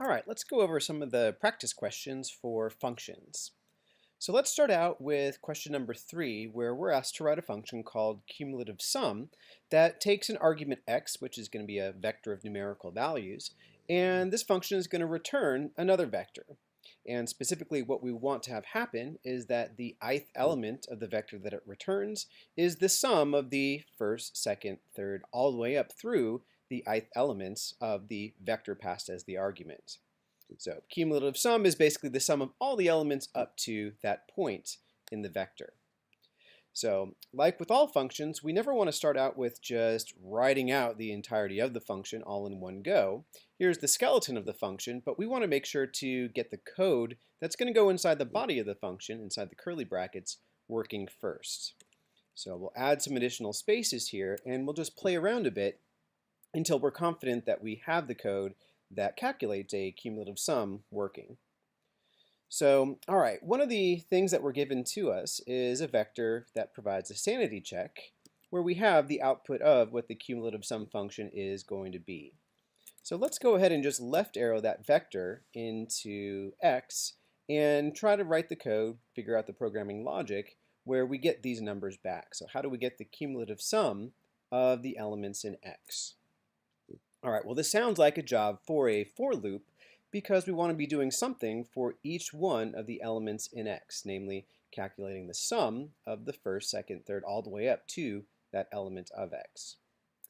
All right, let's go over some of the practice questions for functions. So let's start out with question number 3, where we're asked to write a function called cumulative sum that takes an argument x, which is going to be a vector of numerical values, and this function is going to return another vector. And specifically what we want to have happen is that the ith element of the vector that it returns is the sum of the first, second, third, all the way up through the ith elements of the vector passed as the argument. So cumulative sum is basically the sum of all the elements up to that point in the vector. So like with all functions, we never want to start out with just writing out the entirety of the function all in one go. Here's the skeleton of the function, but we want to make sure to get the code that's going to go inside the body of the function, inside the curly brackets, working first. So we'll add some additional spaces here, and we'll just play around a bit until we're confident that we have the code that calculates a cumulative sum working. So, all right, one of the things that were given to us is a vector that provides a sanity check where we have the output of what the cumulative sum function is going to be. So let's go ahead and just left arrow that vector into X and try to write the code, figure out the programming logic where we get these numbers back. So how do we get the cumulative sum of the elements in X? All right, well, this sounds like a job for a for loop because we want to be doing something for each one of the elements in X, namely calculating the sum of the first, second, third, all the way up to that element of X.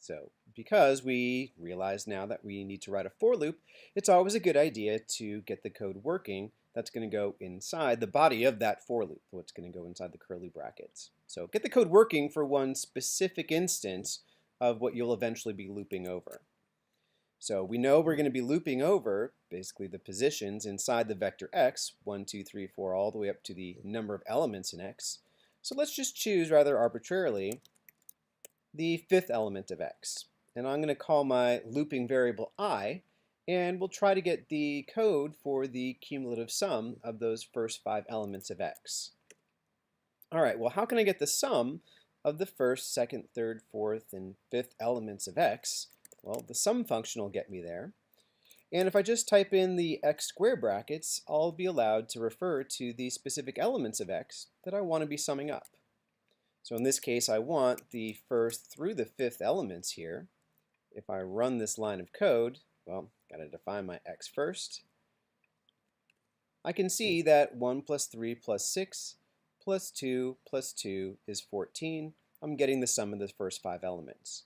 So because we realize now that we need to write a for loop, it's always a good idea to get the code working that's going to go inside the body of that for loop, what's going to go inside the curly brackets. So get the code working for one specific instance of what you'll eventually be looping over. So we know we're going to be looping over basically the positions inside the vector x, 1, 2, 3, 4, all the way up to the number of elements in x. So let's just choose rather arbitrarily the fifth element of x. And I'm going to call my looping variable I, and we'll try to get the code for the cumulative sum of those first 5 elements of x. All right, well, how can I get the sum of the first, second, third, fourth, and fifth elements of x? Well, the sum function will get me there. And if I just type in the x square brackets, I'll be allowed to refer to the specific elements of x that I want to be summing up. So in this case, I want the first through the fifth elements here. If I run this line of code, well, got to define my x first. I can see that 1 plus 3 plus 6 plus 2 plus 2 is 14. I'm getting the sum of the first 5 elements.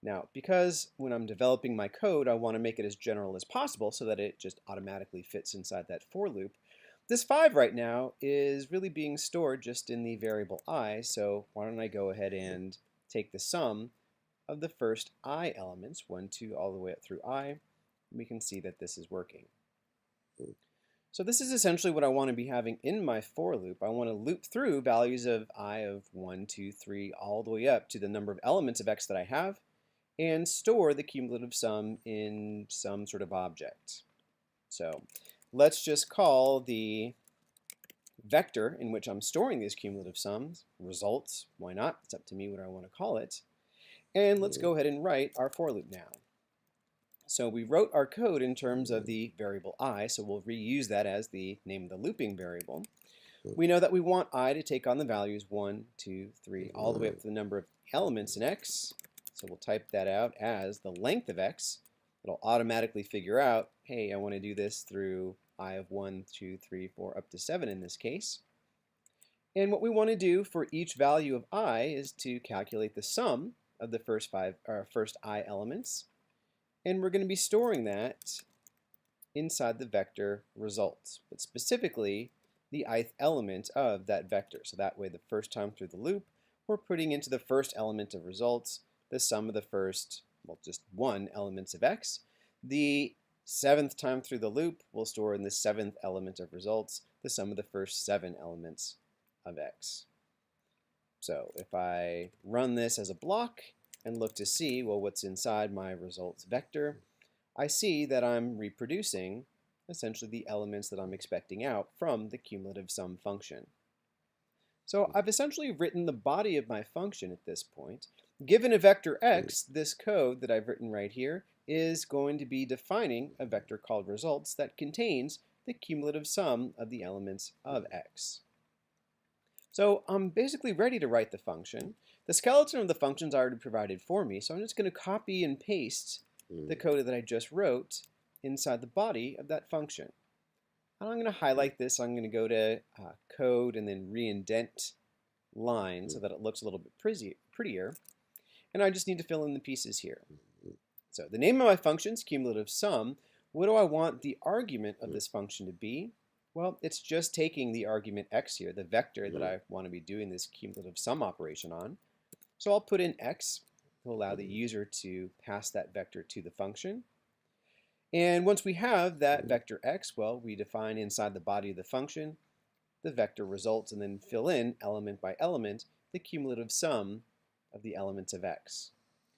Now, because when I'm developing my code, I want to make it as general as possible so that it just automatically fits inside that for loop, this 5 right now is really being stored just in the variable I, so why don't I go ahead and take the sum of the first I elements, 1, 2, all the way up through I, and we can see that this is working. So this is essentially what I want to be having in my for loop. I want to loop through values of I of 1, 2, 3, all the way up to the number of elements of x that I have, and store the cumulative sum in some sort of object. So let's just call the vector in which I'm storing these cumulative sums results. Why not? It's up to me what I want to call it. And let's go ahead and write our for loop now. So we wrote our code in terms of the variable I, so we'll reuse that as the name of the looping variable. We know that we want I to take on the values 1, 2, 3, all the way up to the number of elements in x. So we'll type that out as the length of x. It'll automatically figure out, hey, I want to do this through I of 1, 2, 3, 4, up to 7 in this case. And what we want to do for each value of I is to calculate the sum of the first I elements. And we're going to be storing that inside the vector results, but specifically the ith element of that vector. So that way the first time through the loop, we're putting into the first element of results the sum of the first, well, just 1 elements of x. The 7th time through the loop, we'll store in the 7th element of results the sum of the first 7 elements of x. So if I run this as a block and look to see, well, what's inside my results vector, I see that I'm reproducing essentially the elements that I'm expecting out from the cumulative sum function. So I've essentially written the body of my function at this point. Given a vector x, this code that I've written right here is going to be defining a vector called results that contains the cumulative sum of the elements of x. So I'm basically ready to write the function. The skeleton of the function is already provided for me, so I'm just going to copy and paste the code that I just wrote inside the body of that function. And I'm going to highlight this. I'm going to go to code and then re-indent line so that it looks a little bit prettier. And I just need to fill in the pieces here. So the name of my function is cumulative sum. What do I want the argument of this function to be? Well, it's just taking the argument x here, the vector that I want to be doing this cumulative sum operation on. So I'll put in x to allow the user to pass that vector to the function. And once we have that vector x, well, we define inside the body of the function the vector results and then fill in element by element the cumulative sum of the elements of x.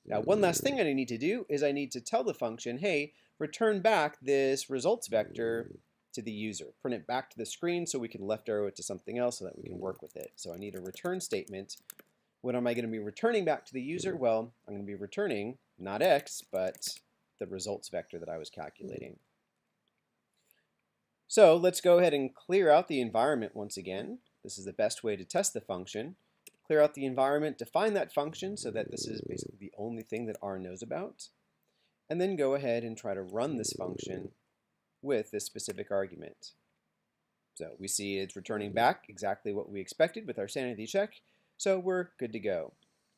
Now, one last thing I need to do is I need to tell the function, hey, return back this results vector to the user. Print it back to the screen so we can left arrow it to something else so that we can work with it. So I need a return statement. What am I going to be returning back to the user? Well, I'm going to be returning not x, but the results vector that I was calculating. So let's go ahead and clear out the environment once again. This is the best way to test the function. Clear out the environment, define that function so that this is basically the only thing that R knows about. And then go ahead and try to run this function with this specific argument. So we see it's returning back exactly what we expected with our sanity check, so we're good to go.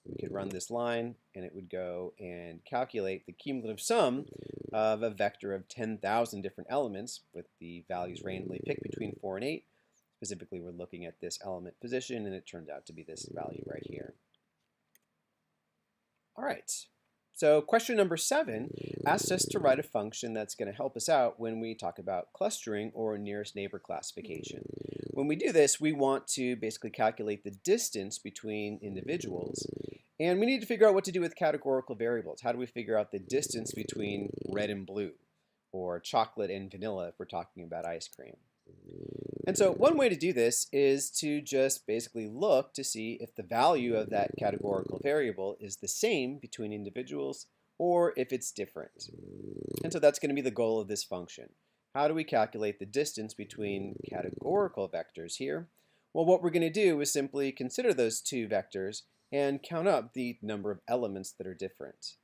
We could run this line and it would go and calculate the cumulative sum of a vector of 10,000 different elements with the values randomly picked between 4 and 8. Specifically, we're looking at this element position, and it turned out to be this value right here. All right, so question number 7 asks us to write a function that's going to help us out when we talk about clustering or nearest neighbor classification. When we do this, we want to basically calculate the distance between individuals, and we need to figure out what to do with categorical variables. How do we figure out the distance between red and blue, or chocolate and vanilla if we're talking about ice cream? And so one way to do this is to just basically look to see if the value of that categorical variable is the same between individuals or if it's different. And so that's going to be the goal of this function. How do we calculate the distance between categorical vectors here? Well, what we're going to do is simply consider those two vectors and count up the number of elements that are different.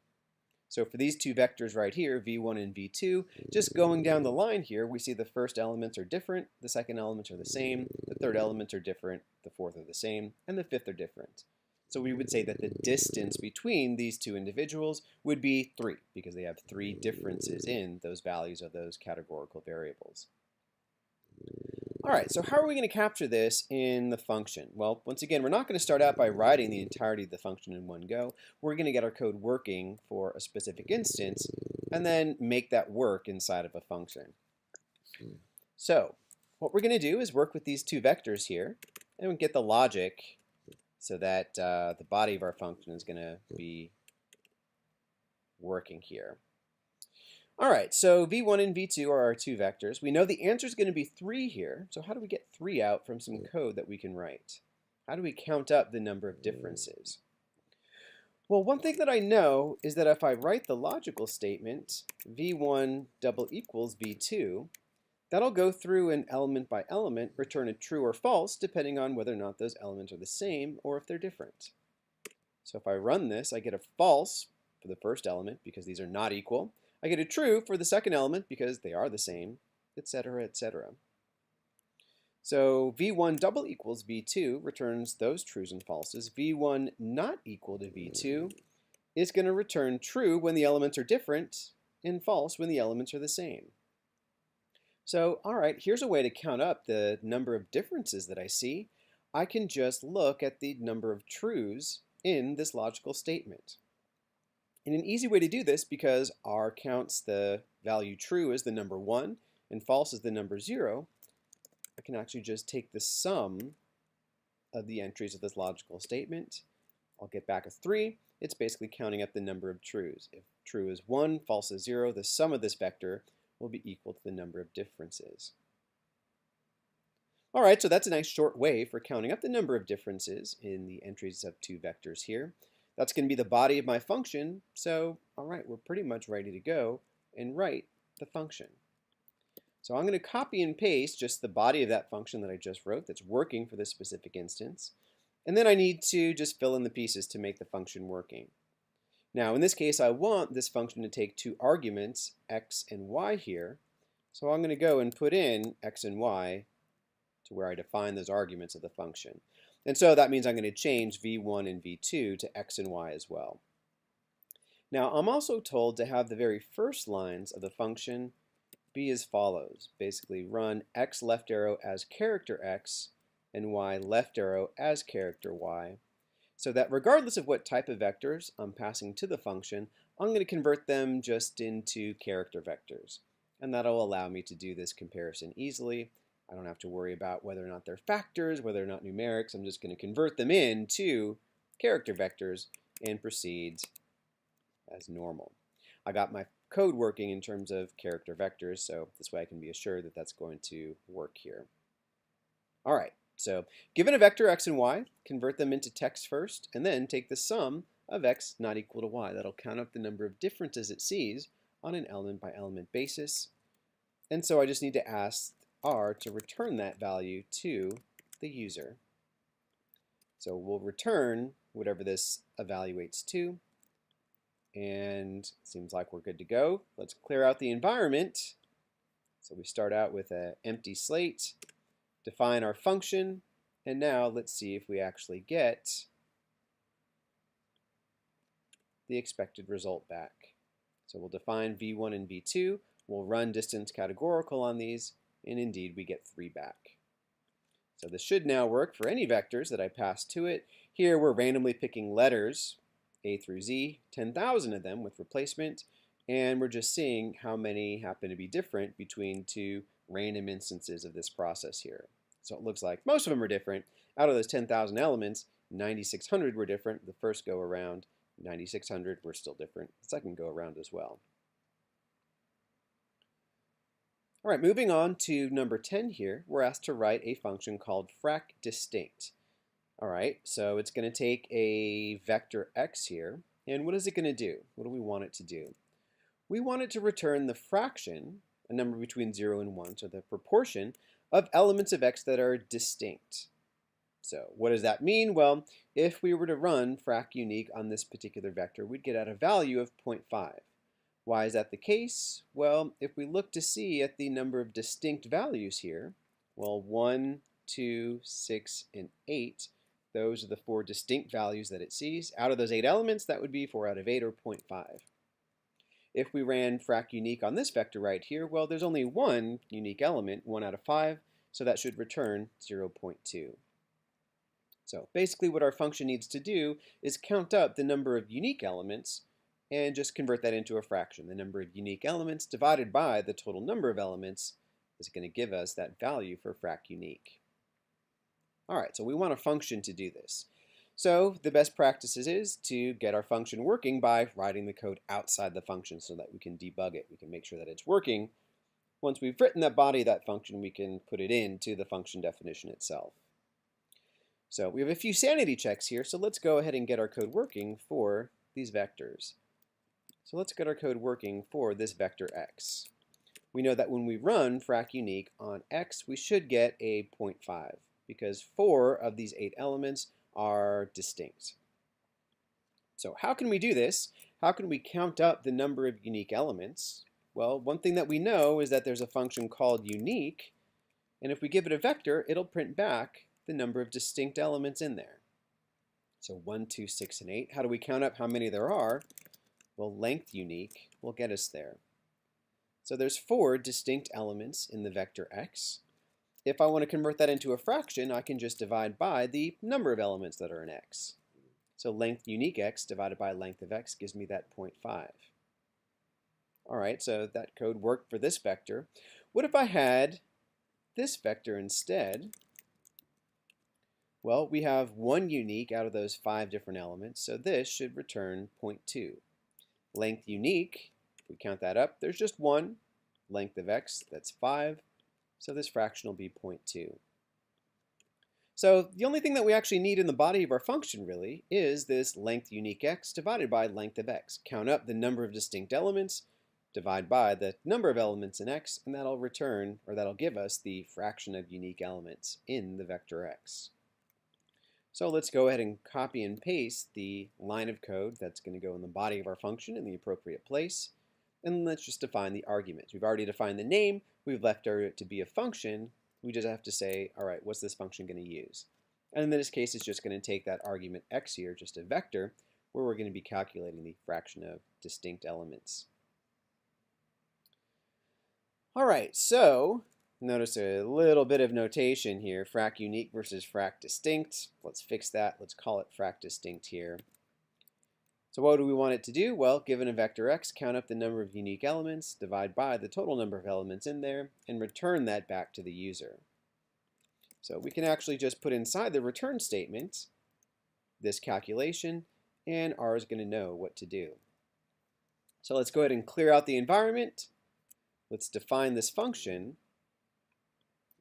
So for these two vectors right here, v1 and v2, just going down the line here, we see the first elements are different, the second elements are the same, the third elements are different, the fourth are the same, and the fifth are different. So we would say that the distance between these two individuals would be 3, because they have 3 differences in those values of those categorical variables. All right, so how are we going to capture this in the function? Well, once again, we're not going to start out by writing the entirety of the function in one go. We're going to get our code working for a specific instance and then make that work inside of a function. So what we're going to do is work with these two vectors here and get the logic so that the body of our function is going to be working here. All right, so v1 and v2 are our two vectors. We know the answer is going to be 3 here. So how do we get 3 out from some code that we can write? How do we count up the number of differences? Well, one thing that I know is that if I write the logical statement, v1 double equals v2, that'll go through and element by element return a true or false depending on whether or not those elements are the same or if they're different. So if I run this, I get a false for the first element because these are not equal. I get a true for the second element because they are the same, etc., etc. So v1 double equals v2 returns those trues and falses. v1 not equal to v2 is going to return true when the elements are different and false when the elements are the same. So, all right, here's a way to count up the number of differences that I see. I can just look at the number of trues in this logical statement. And an easy way to do this, because R counts the value true as the number 1 and false as the number 0, I can actually just take the sum of the entries of this logical statement. I'll get back a 3. It's basically counting up the number of trues. If true is 1, false is 0, the sum of this vector will be equal to the number of differences. All right, so that's a nice short way for counting up the number of differences in the entries of two vectors here. That's going to be the body of my function. So, all right, we're pretty much ready to go and write the function. So I'm going to copy and paste just the body of that function that I just wrote that's working for this specific instance. And then I need to just fill in the pieces to make the function working. Now, in this case, I want this function to take two arguments, x and y here. So I'm going to go and put in x and y to where I define those arguments of the function. And so that means I'm going to change v1 and v2 to x and y as well. Now, I'm also told to have the very first lines of the function be as follows. Basically, run x left arrow as character x and y left arrow as character y, so that regardless of what type of vectors I'm passing to the function, I'm going to convert them just into character vectors. And that'll allow me to do this comparison easily. I don't have to worry about whether or not they're factors, whether or not numerics. I'm just going to convert them into character vectors and proceed as normal. I got my code working in terms of character vectors, so this way I can be assured that that's going to work here. All right, so given a vector x and y, convert them into text first, and then take the sum of x not equal to y. That'll count up the number of differences it sees on an element by element basis. And so I just need to ask R to return that value to the user. So we'll return whatever this evaluates to. And seems like we're good to go. Let's clear out the environment. So we start out with an empty slate, define our function, and now let's see if we actually get the expected result back. So we'll define v1 and v2. We'll run distance categorical on these, and indeed we get 3 back. So this should now work for any vectors that I pass to it. Here we're randomly picking letters A through Z, 10,000 of them with replacement, and we're just seeing how many happen to be different between two random instances of this process here. So it looks like most of them are different. Out of those 10,000 elements, 9,600 were different the first go around, 9,600 were still different the second go around as well. All right, moving on to number 10 here, we're asked to write a function called frac distinct. All right, so it's going to take a vector x here, and what is it going to do? What do we want it to do? We want it to return the fraction, a number between 0 and 1, so the proportion of elements of x that are distinct. So what does that mean? Well, if we were to run frac unique on this particular vector, we'd get out a value of 0.5. Why is that the case? Well, if we look to see at the number of distinct values here, well, 1, 2, 6, and 8, those are the 4 distinct values that it sees. Out of those 8 elements, that would be 4 out of 8, or 0.5. If we ran frac unique on this vector right here, well, there's only one unique element, 1 out of 5, so that should return 0.2. So basically what our function needs to do is count up the number of unique elements and just convert that into a fraction. The number of unique elements divided by the total number of elements is going to give us that value for frac unique. All right, so we want a function to do this. So the best practice is to get our function working by writing the code outside the function so that we can debug it. We can make sure that it's working. Once we've written that body of that function, we can put it into the function definition itself. So we have a few sanity checks here, so let's go ahead and get our code working for these vectors. So let's get our code working for this vector x. We know that when we run frac unique on x, we should get a 0.5 because 4 of these 8 elements are distinct. So how can we do this? How can we count up the number of unique elements? Well, one thing that we know is that there's a function called unique, and if we give it a vector, it'll print back the number of distinct elements in there. So 1, 2, 6, and 8. How do we count up how many there are? Well, length unique will get us there. So there's 4 distinct elements in the vector x. If I want to convert that into a fraction, I can just divide by the number of elements that are in x. So length unique x divided by length of x gives me that 0.5. All right, so that code worked for this vector. What if I had this vector instead? Well, we have 1 unique out of those 5 different elements, so this should return 0.2. Length unique, if we count that up, there's just 1. Length of x, that's 5. So this fraction will be 0.2. So the only thing that we actually need in the body of our function really is this length unique x divided by length of x. Count up the number of distinct elements, divide by the number of elements in x, and that'll return, or that'll give us the fraction of unique elements in the vector x. So let's go ahead and copy and paste the line of code that's going to go in the body of our function in the appropriate place. And let's just define the arguments. We've already defined the name. We've left it to be a function. We just have to say, all right, what's this function going to use? And in this case, it's just going to take that argument x here, just a vector, where we're going to be calculating the fraction of distinct elements. All right, so notice a little bit of notation here, frac unique versus frac distinct. Let's fix that. Let's call it frac distinct here. So what do we want it to do? Well, given a vector x, count up the number of unique elements, divide by the total number of elements in there, and return that back to the user. So we can actually just put inside the return statement this calculation, and R is going to know what to do. So let's go ahead and clear out the environment. Let's define this function,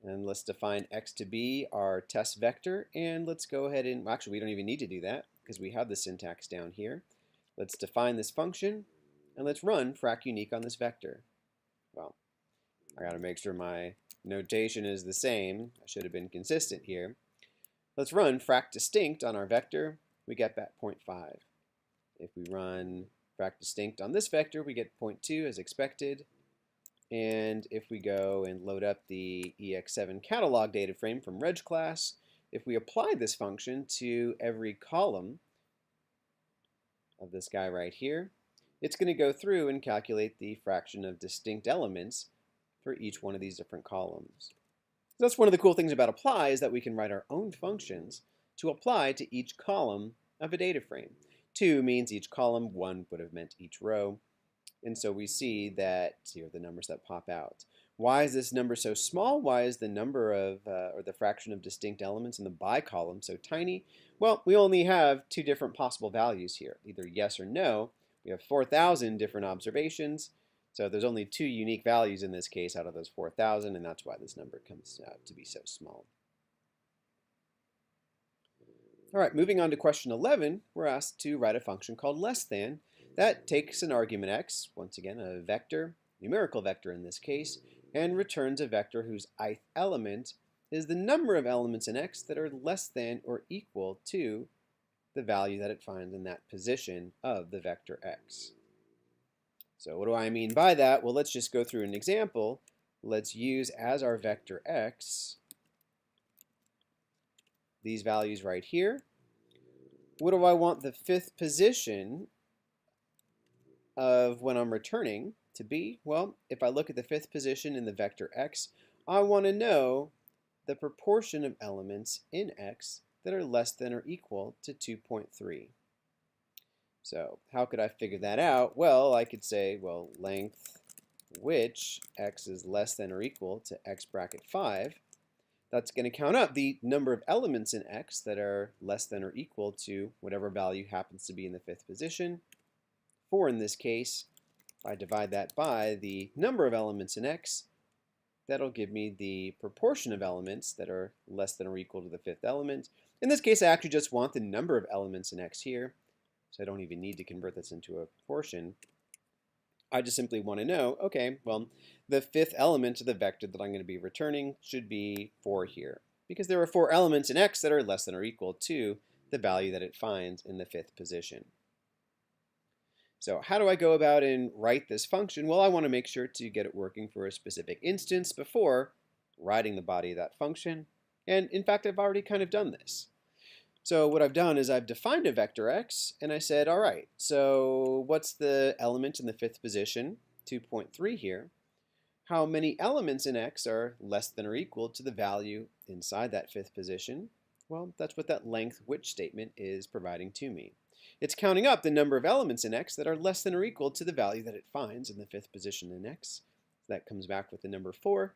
and let's define x to be our test vector, and let's go ahead and, actually we don't even need to do that because we have the syntax down here. Let's define this function, and let's run frac unique on this vector. Well, I gotta make sure my notation is the same. I should have been consistent here. Let's run frac distinct on our vector. We get back 0.5. If we run frac distinct on this vector, we get 0.2 as expected. And if we go and load up the EX7 catalog data frame from reg class, if we apply this function to every column of this guy right here, it's going to go through and calculate the fraction of distinct elements for each one of these different columns. So that's one of the cool things about apply, is that we can write our own functions to apply to each column of a data frame. 2 means each column, 1 would have meant each row. And so we see that here are the numbers that pop out. Why is this number so small? Why is the number of, or the fraction of distinct elements in the by column so tiny? Well, we only have 2 different possible values here, either yes or no. We have 4,000 different observations, so there's only 2 unique values in this case out of those 4,000, and that's why this number comes out to be so small. All right, moving on to question 11, we're asked to write a function called less than that takes an argument x, once again a vector, numerical vector in this case, and returns a vector whose ith element is the number of elements in x that are less than or equal to the value that it finds in that position of the vector x. So what do I mean by that? Well, let's just go through an example. Let's use as our vector x these values right here. What do I want the 5th position of when I'm returning to be? Well, if I look at the 5th position in the vector x, I want to know the proportion of elements in x that are less than or equal to 2.3. So how could I figure that out? Well, I could say, well, length which x is less than or equal to x bracket 5. That's going to count up the number of elements in x that are less than or equal to whatever value happens to be in the 5th position. 4 in this case, if I divide that by the number of elements in x, that'll give me the proportion of elements that are less than or equal to the 5th element. In this case, I actually just want the number of elements in x here, so I don't even need to convert this into a proportion. I just simply want to know, okay, well, the 5th element of the vector that I'm going to be returning should be 4 here, because there are 4 elements in x that are less than or equal to the value that it finds in the 5th position. So how do I go about and write this function? Well, I want to make sure to get it working for a specific instance before writing the body of that function. And in fact, I've already kind of done this. So what I've done is I've defined a vector x, and I said, all right, so what's the element in the 5th position? 2.3 here. How many elements in x are less than or equal to the value inside that 5th position? Well, that's what that length which statement is providing to me. It's counting up the number of elements in x that are less than or equal to the value that it finds in the 5th position in x. That comes back with the number 4.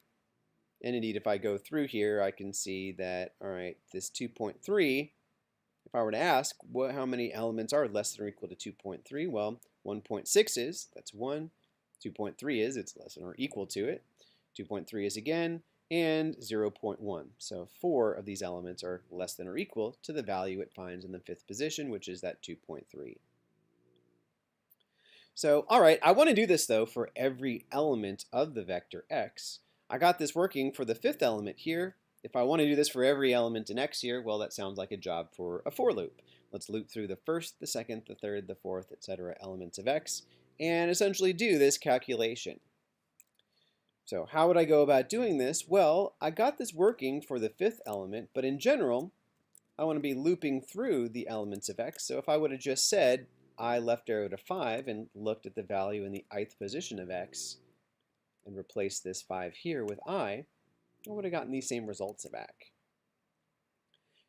And indeed, if I go through here, I can see that, all right, this 2.3, if I were to ask how many elements are less than or equal to 2.3, well, 1.6 is, that's 1. 2.3 is, it's less than or equal to it. 2.3 is again. and 0.1. So 4 of these elements are less than or equal to the value it finds in the fifth position, which is that 2.3. So, all right, I want to do this though for every element of the vector x. I got this working for the fifth element here. If I want to do this for every element in x here, well, that sounds like a job for a for loop. Let's loop through the first, the second, the third, the fourth, etc. elements of x, and essentially do this calculation. So how would I go about doing this? Well, I got this working for the fifth element, but in general, I want to be looping through the elements of x. So if I would have just said I left arrow to 5 and looked at the value in the ith position of x and replaced this 5 here with I would have gotten these same results back.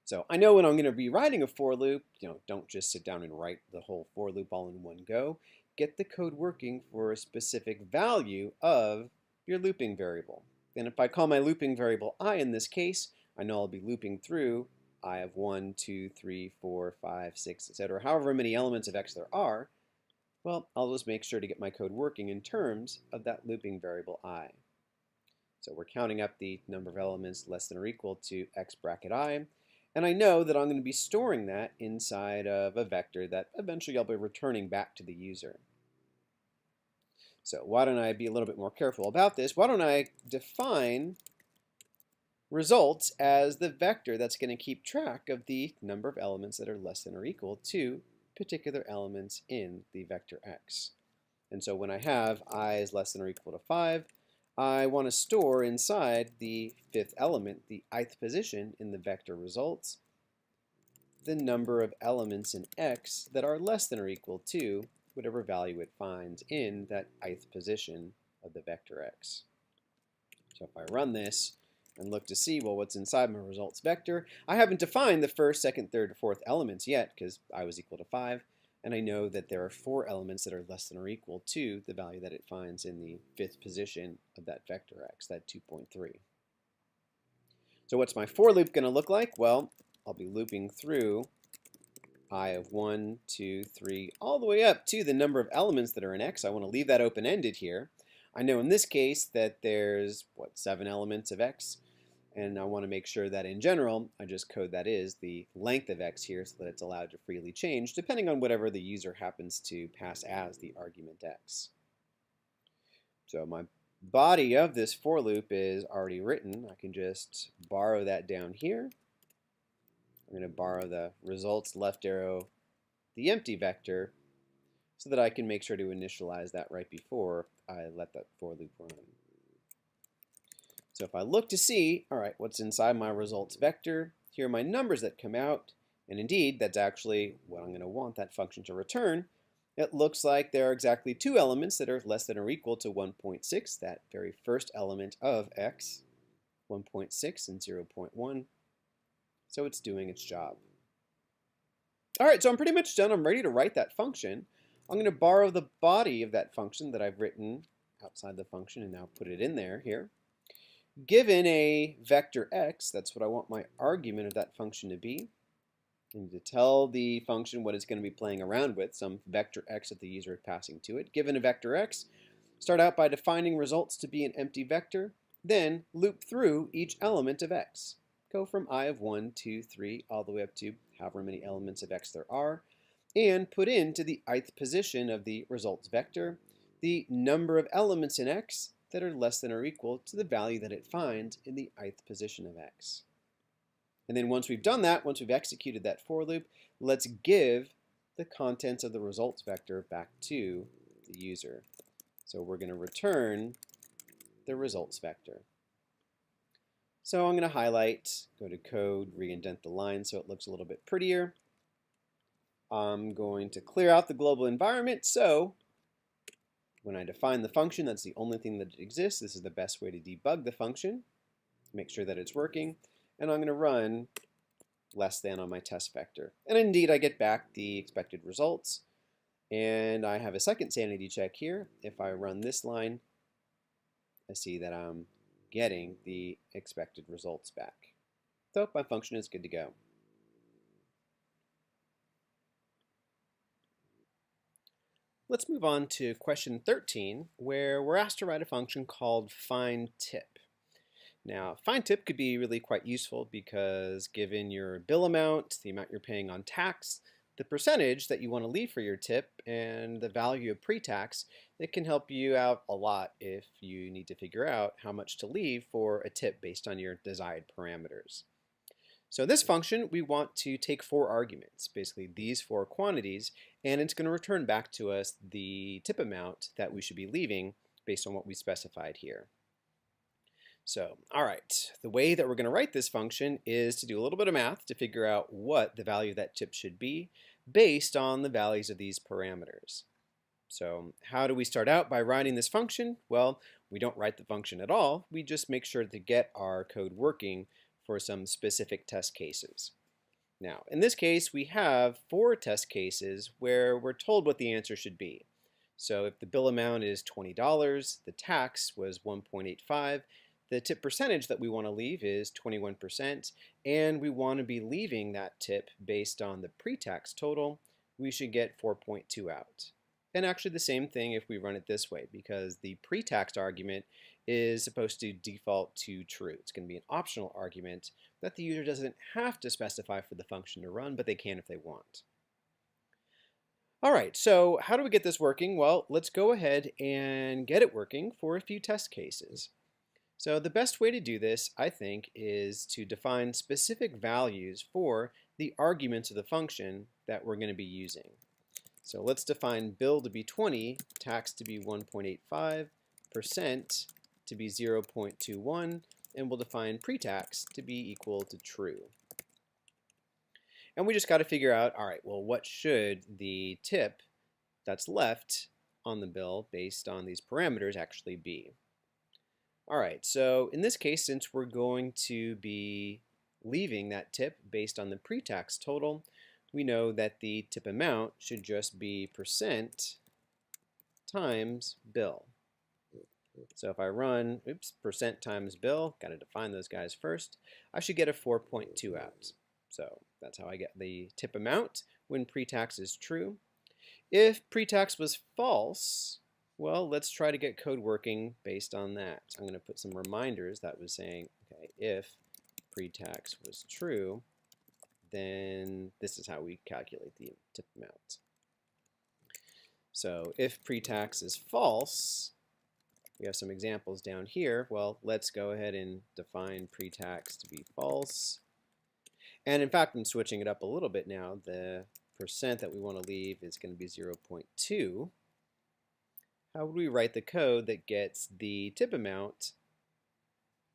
So I know when I'm going to be writing a for loop, don't just sit down and write the whole for loop all in one go. Get the code working for a specific value of your looping variable. And if I call my looping variable I in this case, I know I'll be looping through I of 1, 2, 3, 4, 5, 6, etc. However many elements of x there are, well, I'll just make sure to get my code working in terms of that looping variable I. So we're counting up the number of elements less than or equal to x bracket I. And I know that I'm going to be storing that inside of a vector that eventually I'll be returning back to the user. So why don't I be a little bit more careful about this? Why don't I define results as the vector that's going to keep track of the number of elements that are less than or equal to particular elements in the vector x. And so when I have I is less than or equal to 5, I want to store inside the fifth element, the ith position in the vector results, the number of elements in x that are less than or equal to whatever value it finds in that ith position of the vector x. So if I run this and look to see, well, what's inside my results vector, I haven't defined the first, second, third, or fourth elements yet because I was equal to 5. And I know that there are 4 elements that are less than or equal to the value that it finds in the fifth position of that vector x, that 2.3. So what's my for loop going to look like? Well, I'll be looping through I of 1, 2, 3, all the way up to the number of elements that are in x. I want to leave that open-ended here. I know in this case that there's, 7 elements of x. And I want to make sure that in general, I just code that is the length of x here so that it's allowed to freely change depending on whatever the user happens to pass as the argument x. So my body of this for loop is already written. I can just borrow that down here. I'm going to borrow the results left arrow, the empty vector, so that I can make sure to initialize that right before I let that for loop run. So if I look to see, all right, what's inside my results vector, here are my numbers that come out, and indeed, that's actually what I'm going to want that function to return. It looks like there are exactly 2 elements that are less than or equal to 1.6, that very first element of x, 1.6 and 0.1. So it's doing its job. All right, so I'm pretty much done. I'm ready to write that function. I'm going to borrow the body of that function that I've written outside the function and now put it in there here. Given a vector x, that's what I want my argument of that function to be. I need to tell the function what it's going to be playing around with, some vector x that the user is passing to it. Given a vector x, start out by defining results to be an empty vector, then loop through each element of x. Go from I of 1, 2, 3, all the way up to however many elements of x there are, and put into the ith position of the results vector the number of elements in x that are less than or equal to the value that it finds in the ith position of x. And then once we've done that, once we've executed that for loop, let's give the contents of the results vector back to the user. So we're going to return the results vector. So I'm going to highlight, go to code, re-indent the line so it looks a little bit prettier. I'm going to clear out the global environment, so when I define the function, that's the only thing that exists. This is the best way to debug the function, make sure that it's working. And I'm going to run less than on my test vector. And indeed, I get back the expected results. And I have a second sanity check here. If I run this line, I see that I'm getting the expected results back. So my function is good to go. Let's move on to question 13, where we're asked to write a function called findTip. Now, fine tip could be really quite useful because given your bill amount, the amount you're paying on tax, the percentage that you want to leave for your tip, and the value of pre-tax, it can help you out a lot if you need to figure out how much to leave for a tip based on your desired parameters. So this function, we want to take four arguments, basically these four quantities, and it's going to return back to us the tip amount that we should be leaving based on what we specified here. So, all right, the way that we're going to write this function is to do a little bit of math to figure out what the value of that tip should be based on the values of these parameters. So how do we start out by writing this function? Well, we don't write the function at all. We just make sure to get our code working for some specific test cases. Now, in this case, we have four test cases where we're told what the answer should be. So if the bill amount is $20, the tax was 1.85, the tip percentage that we want to leave is 21%, and we want to be leaving that tip based on the pre-tax total, we should get 4.2 out. And actually the same thing if we run it this way, because the pre-tax argument is supposed to default to true. It's going to be an optional argument that the user doesn't have to specify for the function to run, but they can if they want. All right, so how do we get this working? Well, let's go ahead and get it working for a few test cases. So the best way to do this, I think, is to define specific values for the arguments of the function that we're going to be using. So let's define bill to be 20, tax to be 1.85, percent to be 0.21, and we'll define pre-tax to be equal to true. And we just got to figure out, all right, well, what should the tip that's left on the bill based on these parameters actually be? All right, so in this case, since we're going to be leaving that tip based on the pre-tax total, we know that the tip amount should just be percent times bill. So if I run, percent times bill, got to define those guys first, I should get a 4.2 out. So that's how I get the tip amount when pre-tax is true. If pre-tax was false, well, let's try to get code working based on that. So I'm going to put some reminders that was saying, okay, if pre-tax was true, then this is how we calculate the tip amount. So if pre-tax is false, we have some examples down here. Well, let's go ahead and define pre-tax to be false. And in fact, I'm switching it up a little bit now. The percent that we want to leave is going to be 0.2. How would we write the code that gets the tip amount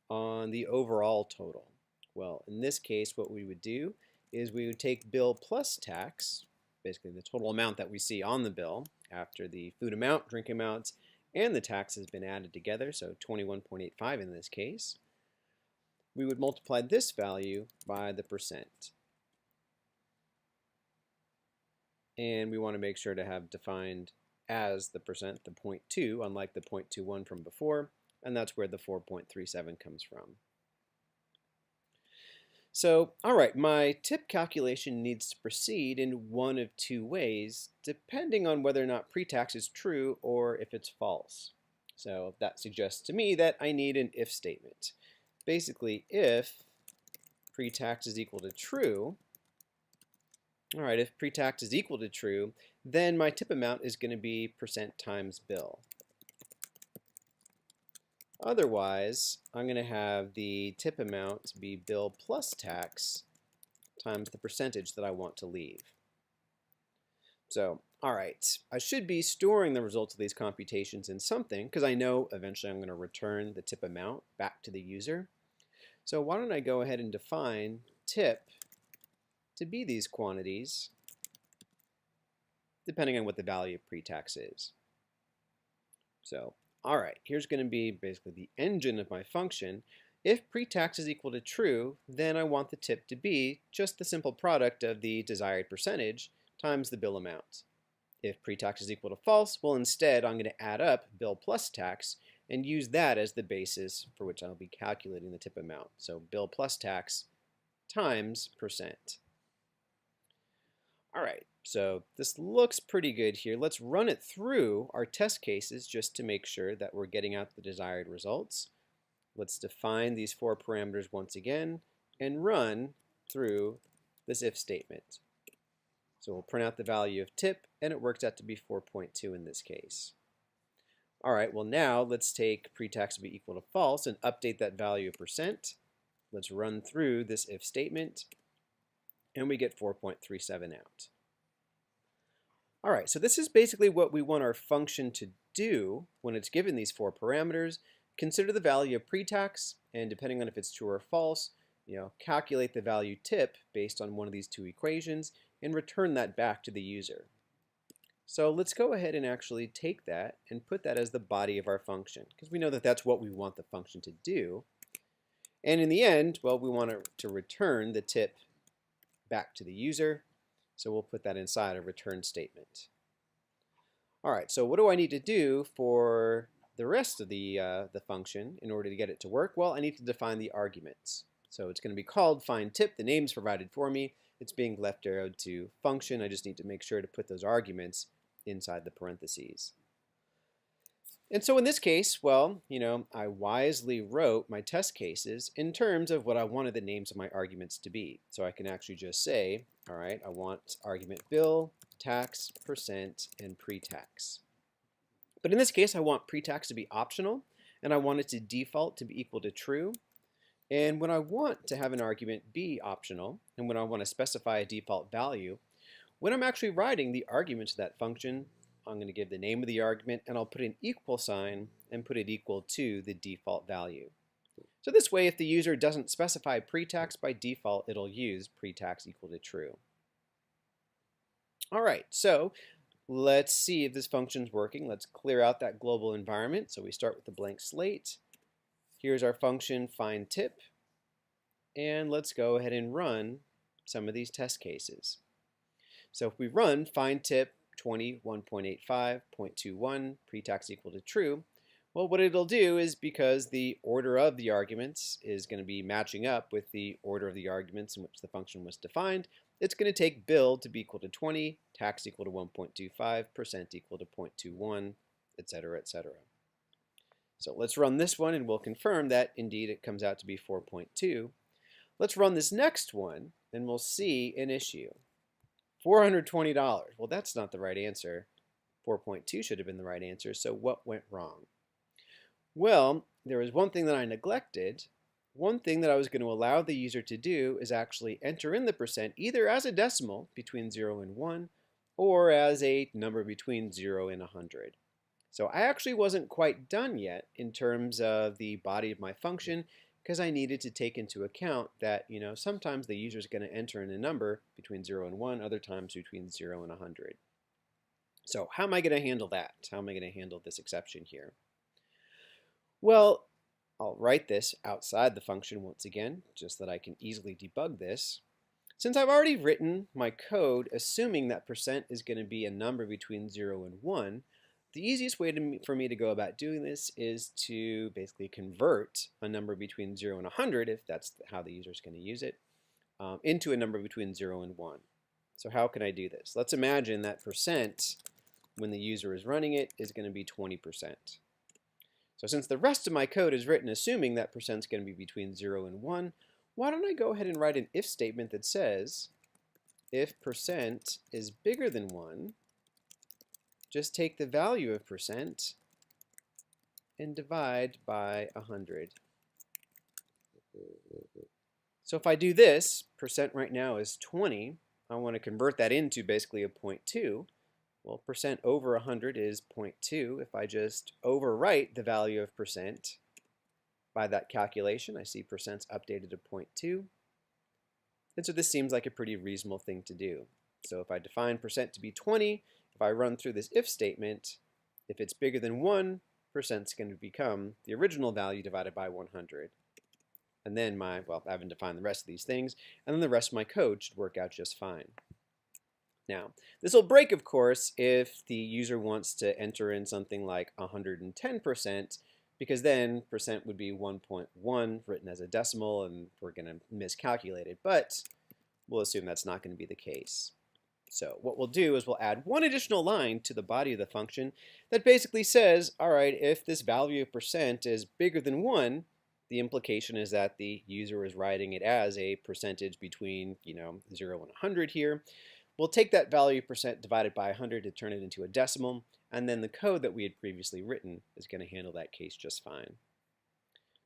on the overall total? Well, in this case, what we would do is we would take bill plus tax, basically the total amount that we see on the bill after the food amount, drink amount, and the tax has been added together, so 21.85 in this case. We would multiply this value by the percent. And we want to make sure to have defined as the percent, the 0.2, unlike the 0.21 from before, and that's where the 4.37 comes from. So, all right, my tip calculation needs to proceed in one of two ways, depending on whether or not pre-tax is true or if it's false. So that suggests to me that I need an if statement. Basically, if pre-tax is equal to true, all right, if pre-tax is equal to true, then my tip amount is going to be percent times bill. Otherwise, I'm going to have the tip amount be bill plus tax times the percentage that I want to leave. So, all right, I should be storing the results of these computations in something because I know eventually I'm going to return the tip amount back to the user. So why don't I go ahead and define tip to be these quantities depending on what the value of pre-tax is. So, all right, here's going to be basically the engine of my function. If pre-tax is equal to true, then I want the tip to be just the simple product of the desired percentage times the bill amount. If pre-tax is equal to false, well, instead I'm going to add up bill plus tax and use that as the basis for which I'll be calculating the tip amount. So bill plus tax times percent. All right, so this looks pretty good here. Let's run it through our test cases just to make sure that we're getting out the desired results. let's define these 4 parameters once again and run through this if statement. So we'll print out the value of tip, and it works out to be 4.2 in this case. All right, well now let's take pre-tax to be equal to false and update that value of percent. Let's run through this if statement, and we get 4.37 out. All right, so this is basically what we want our function to do when it's given these 4 parameters. Consider the value of pre-tax, and depending on if it's true or false, calculate the value tip based on one of these 2 equations and return that back to the user. So let's go ahead and actually take that and put that as the body of our function, because we know that that's what we want the function to do. And in the end, well, we want it to return the tip back to the user. So we'll put that inside a return statement. All right, so what do I need to do for the rest of the function in order to get it to work? Well, I need to define the arguments. So it's going to be called find tip. The name's provided for me. It's being left arrowed to function. I just need to make sure to put those arguments inside the parentheses. And so in this case, well, I wisely wrote my test cases in terms of what I wanted the names of my arguments to be. So I can actually just say, all right, I want argument bill, tax, percent, and pre-tax. But in this case, I want pre-tax to be optional, and I want it to default to be equal to true. And when I want to have an argument be optional, and when I want to specify a default value, when I'm actually writing the arguments of that function, I'm going to give the name of the argument, and I'll put an equal sign and put it equal to the default value. So this way, if the user doesn't specify pre-tax, by default, it'll use pre-tax equal to true. All right, so let's see if this function's working. Let's clear out that global environment. So we start with a blank slate. Here's our function find tip. And let's go ahead and run some of these test cases. So if we run find tip 21.85.21 pre-tax equal to true, well, what it'll do is, because the order of the arguments is going to be matching up with the order of the arguments in which the function was defined, it's going to take bill to be equal to 20, tax equal to 1.25, percent equal to 0.21, etc., etc. So let's run this one, and we'll confirm that indeed it comes out to be 4.2. Let's run this next one, and we'll see an issue. $420. Well, that's not the right answer. 4.2 should have been the right answer, so what went wrong? Well, there was one thing that I neglected. One thing that I was going to allow the user to do is actually enter in the percent either as a decimal between 0 and 1 or as a number between 0 and 100. So I actually wasn't quite done yet in terms of the body of my function, because I needed to take into account that, sometimes the user is going to enter in a number between 0 and 1, other times between 0 and 100. So how am I going to handle that? How am I going to handle this exception here? Well, I'll write this outside the function once again, just that I can easily debug this. Since I've already written my code assuming that percent is going to be a number between 0 and 1, the easiest way for me to go about doing this is to basically convert a number between 0 and 100, if that's how the user is going to use it, into a number between 0 and 1. So how can I do this? Let's imagine that percent, when the user is running it, is going to be 20%. So since the rest of my code is written assuming that percent is going to be between 0 and 1, why don't I go ahead and write an if statement that says, if percent is bigger than 1, just take the value of percent and divide by 100. So if I do this, percent right now is 20. I want to convert that into basically a 0.2. Well, percent over 100 is 0.2. If I just overwrite the value of percent by that calculation, I see percent's updated to 0.2. And so this seems like a pretty reasonable thing to do. So if I define percent to be 20, if I run through this if statement, if it's bigger than 1, percent's going to become the original value divided by 100. And then I haven't defined the rest of these things, and then the rest of my code should work out just fine. Now, this will break, of course, if the user wants to enter in something like 110%, because then percent would be 1.1 written as a decimal, and we're going to miscalculate it. But we'll assume that's not going to be the case. So what we'll do is we'll add one additional line to the body of the function that basically says, all right, if this value of percent is bigger than 1, the implication is that the user is writing it as a percentage between, 0 and 100 here. We'll take that value percent divided by 100 to turn it into a decimal, and then the code that we had previously written is going to handle that case just fine.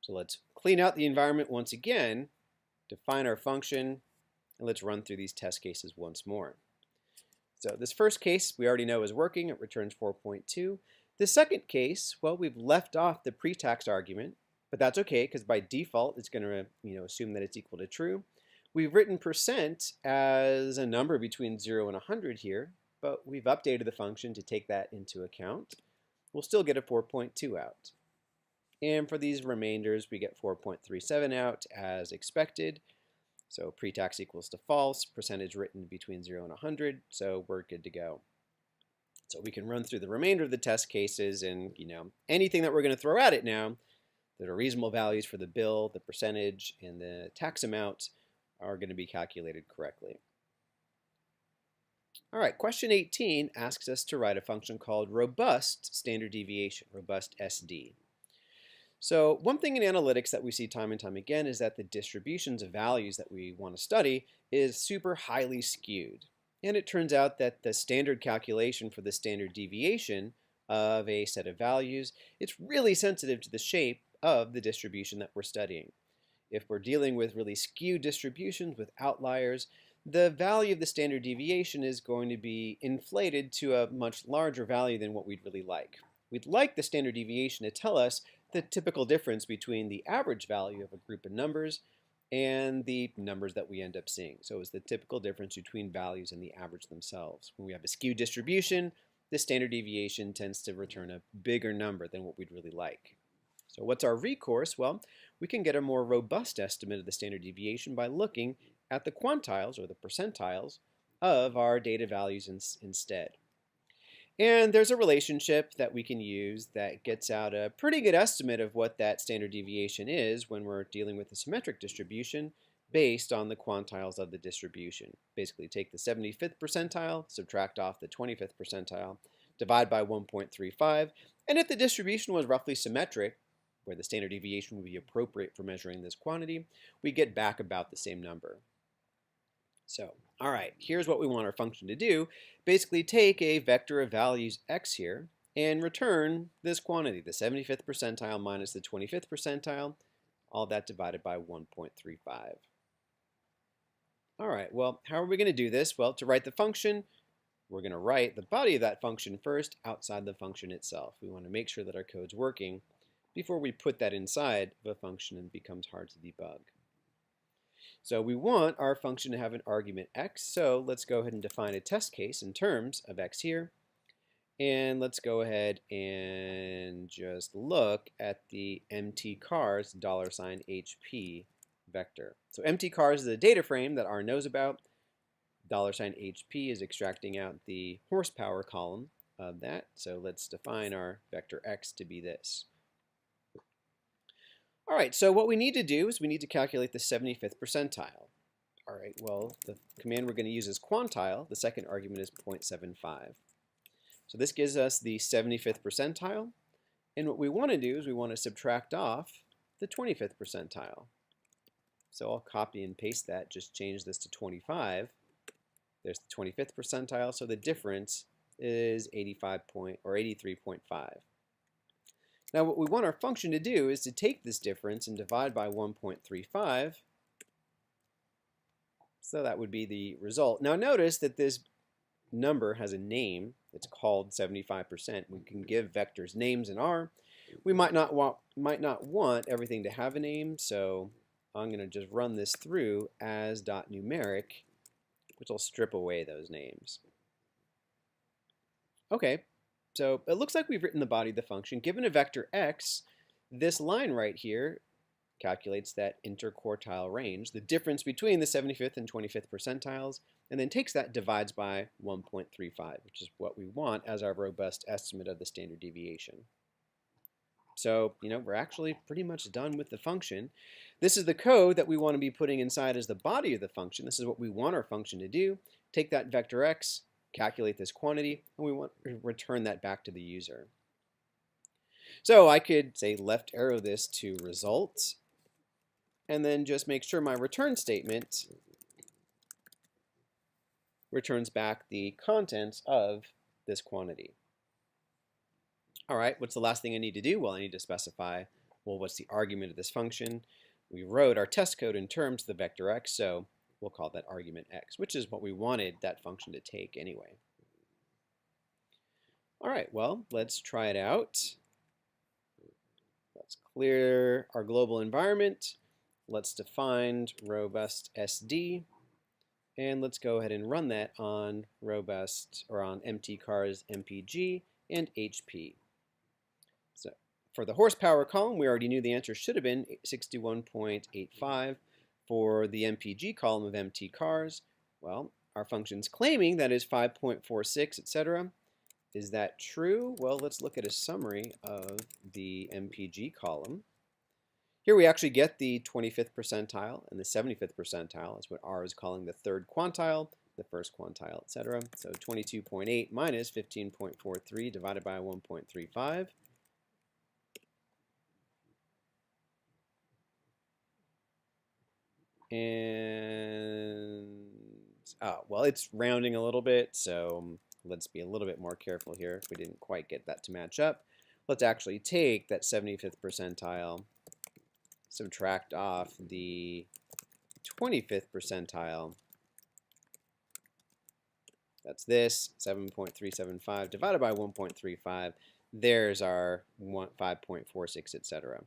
So let's clean out the environment once again, define our function, and let's run through these test cases once more. So this first case we already know is working. It returns 4.2. The second case, well, we've left off the pre-tax argument, but that's okay because by default it's going to assume that it's equal to true. We've written percent as a number between 0 and 100 here, but we've updated the function to take that into account. We'll still get a 4.2 out. And for these remainders, we get 4.37 out as expected. So pre-tax equals to false, percentage written between 0 and 100, so we're good to go. So we can run through the remainder of the test cases, and anything that we're going to throw at it now that are reasonable values for the bill, the percentage, and the tax amount are going to be calculated correctly. All right, question 18 asks us to write a function called robust standard deviation, robust SD. So one thing in analytics that we see time and time again is that the distributions of values that we want to study is super highly skewed. And it turns out that the standard calculation for the standard deviation of a set of values, it's really sensitive to the shape of the distribution that we're studying. If we're dealing with really skewed distributions with outliers, the value of the standard deviation is going to be inflated to a much larger value than what we'd really like. We'd like the standard deviation to tell us the typical difference between the average value of a group of numbers and the numbers that we end up seeing. So it's the typical difference between values and the average themselves. When we have a skewed distribution, the standard deviation tends to return a bigger number than what we'd really like. So what's our recourse? Well, we can get a more robust estimate of the standard deviation by looking at the quantiles or the percentiles of our data values instead. And there's a relationship that we can use that gets out a pretty good estimate of what that standard deviation is when we're dealing with a symmetric distribution based on the quantiles of the distribution. Basically, take the 75th percentile, subtract off the 25th percentile, divide by 1.35, and if the distribution was roughly symmetric, where the standard deviation would be appropriate for measuring this quantity, we get back about the same number. So, all right, here's what we want our function to do. Basically take a vector of values x here and return this quantity, the 75th percentile minus the 25th percentile, all that divided by 1.35. All right, well, how are we going to do this? Well, to write the function, we're going to write the body of that function first outside the function itself. We want to make sure that our code's working before we put that inside of a function and it becomes hard to debug. So we want our function to have an argument x, so let's go ahead and define a test case in terms of x here. And let's go ahead and just look at the mtcars $HP vector. So mtcars is a data frame that R knows about. $HP is extracting out the horsepower column of that. So let's define our vector x to be this. All right, so what we need to do is we need to calculate the 75th percentile. All right, well, the command we're going to use is quantile. The second argument is 0.75. So this gives us the 75th percentile. And what we want to do is we want to subtract off the 25th percentile. So I'll copy and paste that, just change this to 25. There's the 25th percentile, so the difference is 83.5. Now what we want our function to do is to take this difference and divide by 1.35. So that would be the result. Now notice that this number has a name. It's called 75%. We can give vectors names in R. We might not want everything to have a name, so I'm going to just run this through as .numeric, which will strip away those names. Okay. So it looks like we've written the body of the function. Given a vector x, this line right here calculates that interquartile range, the difference between the 75th and 25th percentiles, and then takes that, divides by 1.35, which is what we want as our robust estimate of the standard deviation. So, we're actually pretty much done with the function. This is the code that we want to be putting inside as the body of the function. This is what we want our function to do. Take that vector x, calculate this quantity, and we want to return that back to the user. So I could say left arrow this to results, and then just make sure my return statement returns back the contents of this quantity. All right, what's the last thing I need to do? Well, I need to specify, well, what's the argument of this function? We wrote our test code in terms of the vector x, so we'll call that argument x, which is what we wanted that function to take anyway. All right, well, let's try it out. Let's clear our global environment. Let's define robust SD, and let's go ahead and run that on robust or on mtcars mpg and HP. So for the horsepower column, we already knew the answer should have been 61.85. For the MPG column of mtcars, well, our function's claiming that is 5.46, etc. Is that true? Well, let's look at a summary of the MPG column. Here we actually get the 25th percentile and the 75th percentile. That's what R is calling the third quantile, the first quantile, etc. So 22.8 minus 15.43 divided by 1.35. And, well, it's rounding a little bit, so let's be a little bit more careful here if we didn't quite get that to match up. Let's actually take that 75th percentile, subtract off the 25th percentile. That's this, 7.375 divided by 1.35. There's our 5.46, etc.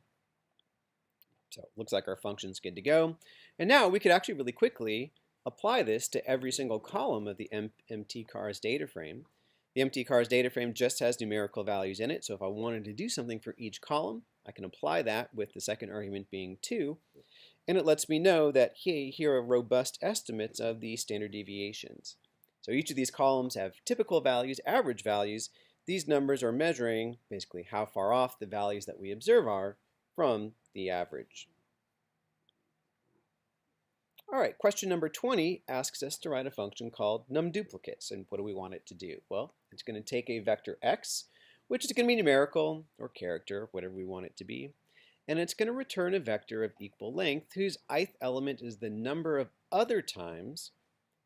So it looks like our function's good to go. And now we could actually really quickly apply this to every single column of the mtcars data frame. The mtcars data frame just has numerical values in it, so if I wanted to do something for each column, I can apply that with the second argument being 2, and it lets me know that, hey, here are robust estimates of the standard deviations. So each of these columns have typical values, average values. These numbers are measuring basically how far off the values that we observe are from the average. All right, question number 20 asks us to write a function called numDuplicates. And what do we want it to do? Well, it's going to take a vector x, which is going to be numerical or character, whatever we want it to be. And it's going to return a vector of equal length whose ith element is the number of other times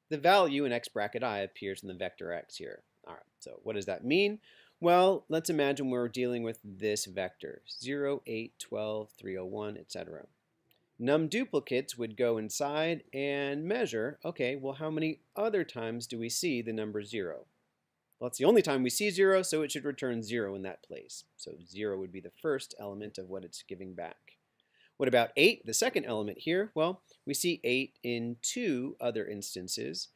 the value in x bracket I appears in the vector x here. All right, so what does that mean? Well, let's imagine we're dealing with this vector, 0, 8, 12, 301, etc. NumDuplicates would go inside and measure, okay, well, how many other times do we see the number 0? Well, it's the only time we see 0, so it should return 0 in that place. So 0 would be the first element of what it's giving back. What about 8, the second element here? Well, we see 8 in 2 other instances.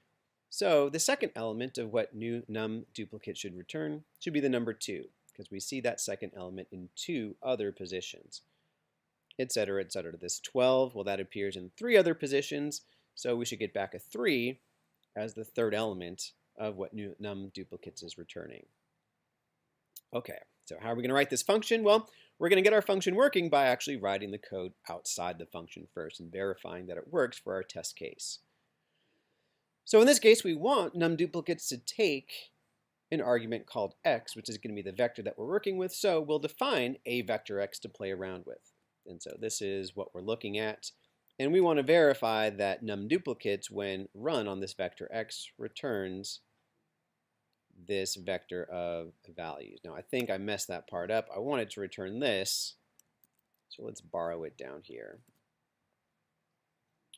So the second element of what new NumDuplicate should return should be the number 2, because we see that second element in 2 other positions, etc., etc. This 12, well, that appears in 3 other positions, so we should get back a 3 as the third element of what new NumDuplicates is returning. Okay, so how are we going to write this function? Well, we're going to get our function working by actually writing the code outside the function first and verifying that it works for our test case. So in this case, we want NumDuplicates to take an argument called x, which is going to be the vector that we're working with, so we'll define a vector x to play around with. And so this is what we're looking at. And we want to verify that NumDuplicates, when run on this vector x, returns this vector of values. Now, I think I messed that part up. I wanted to return this, so let's borrow it down here.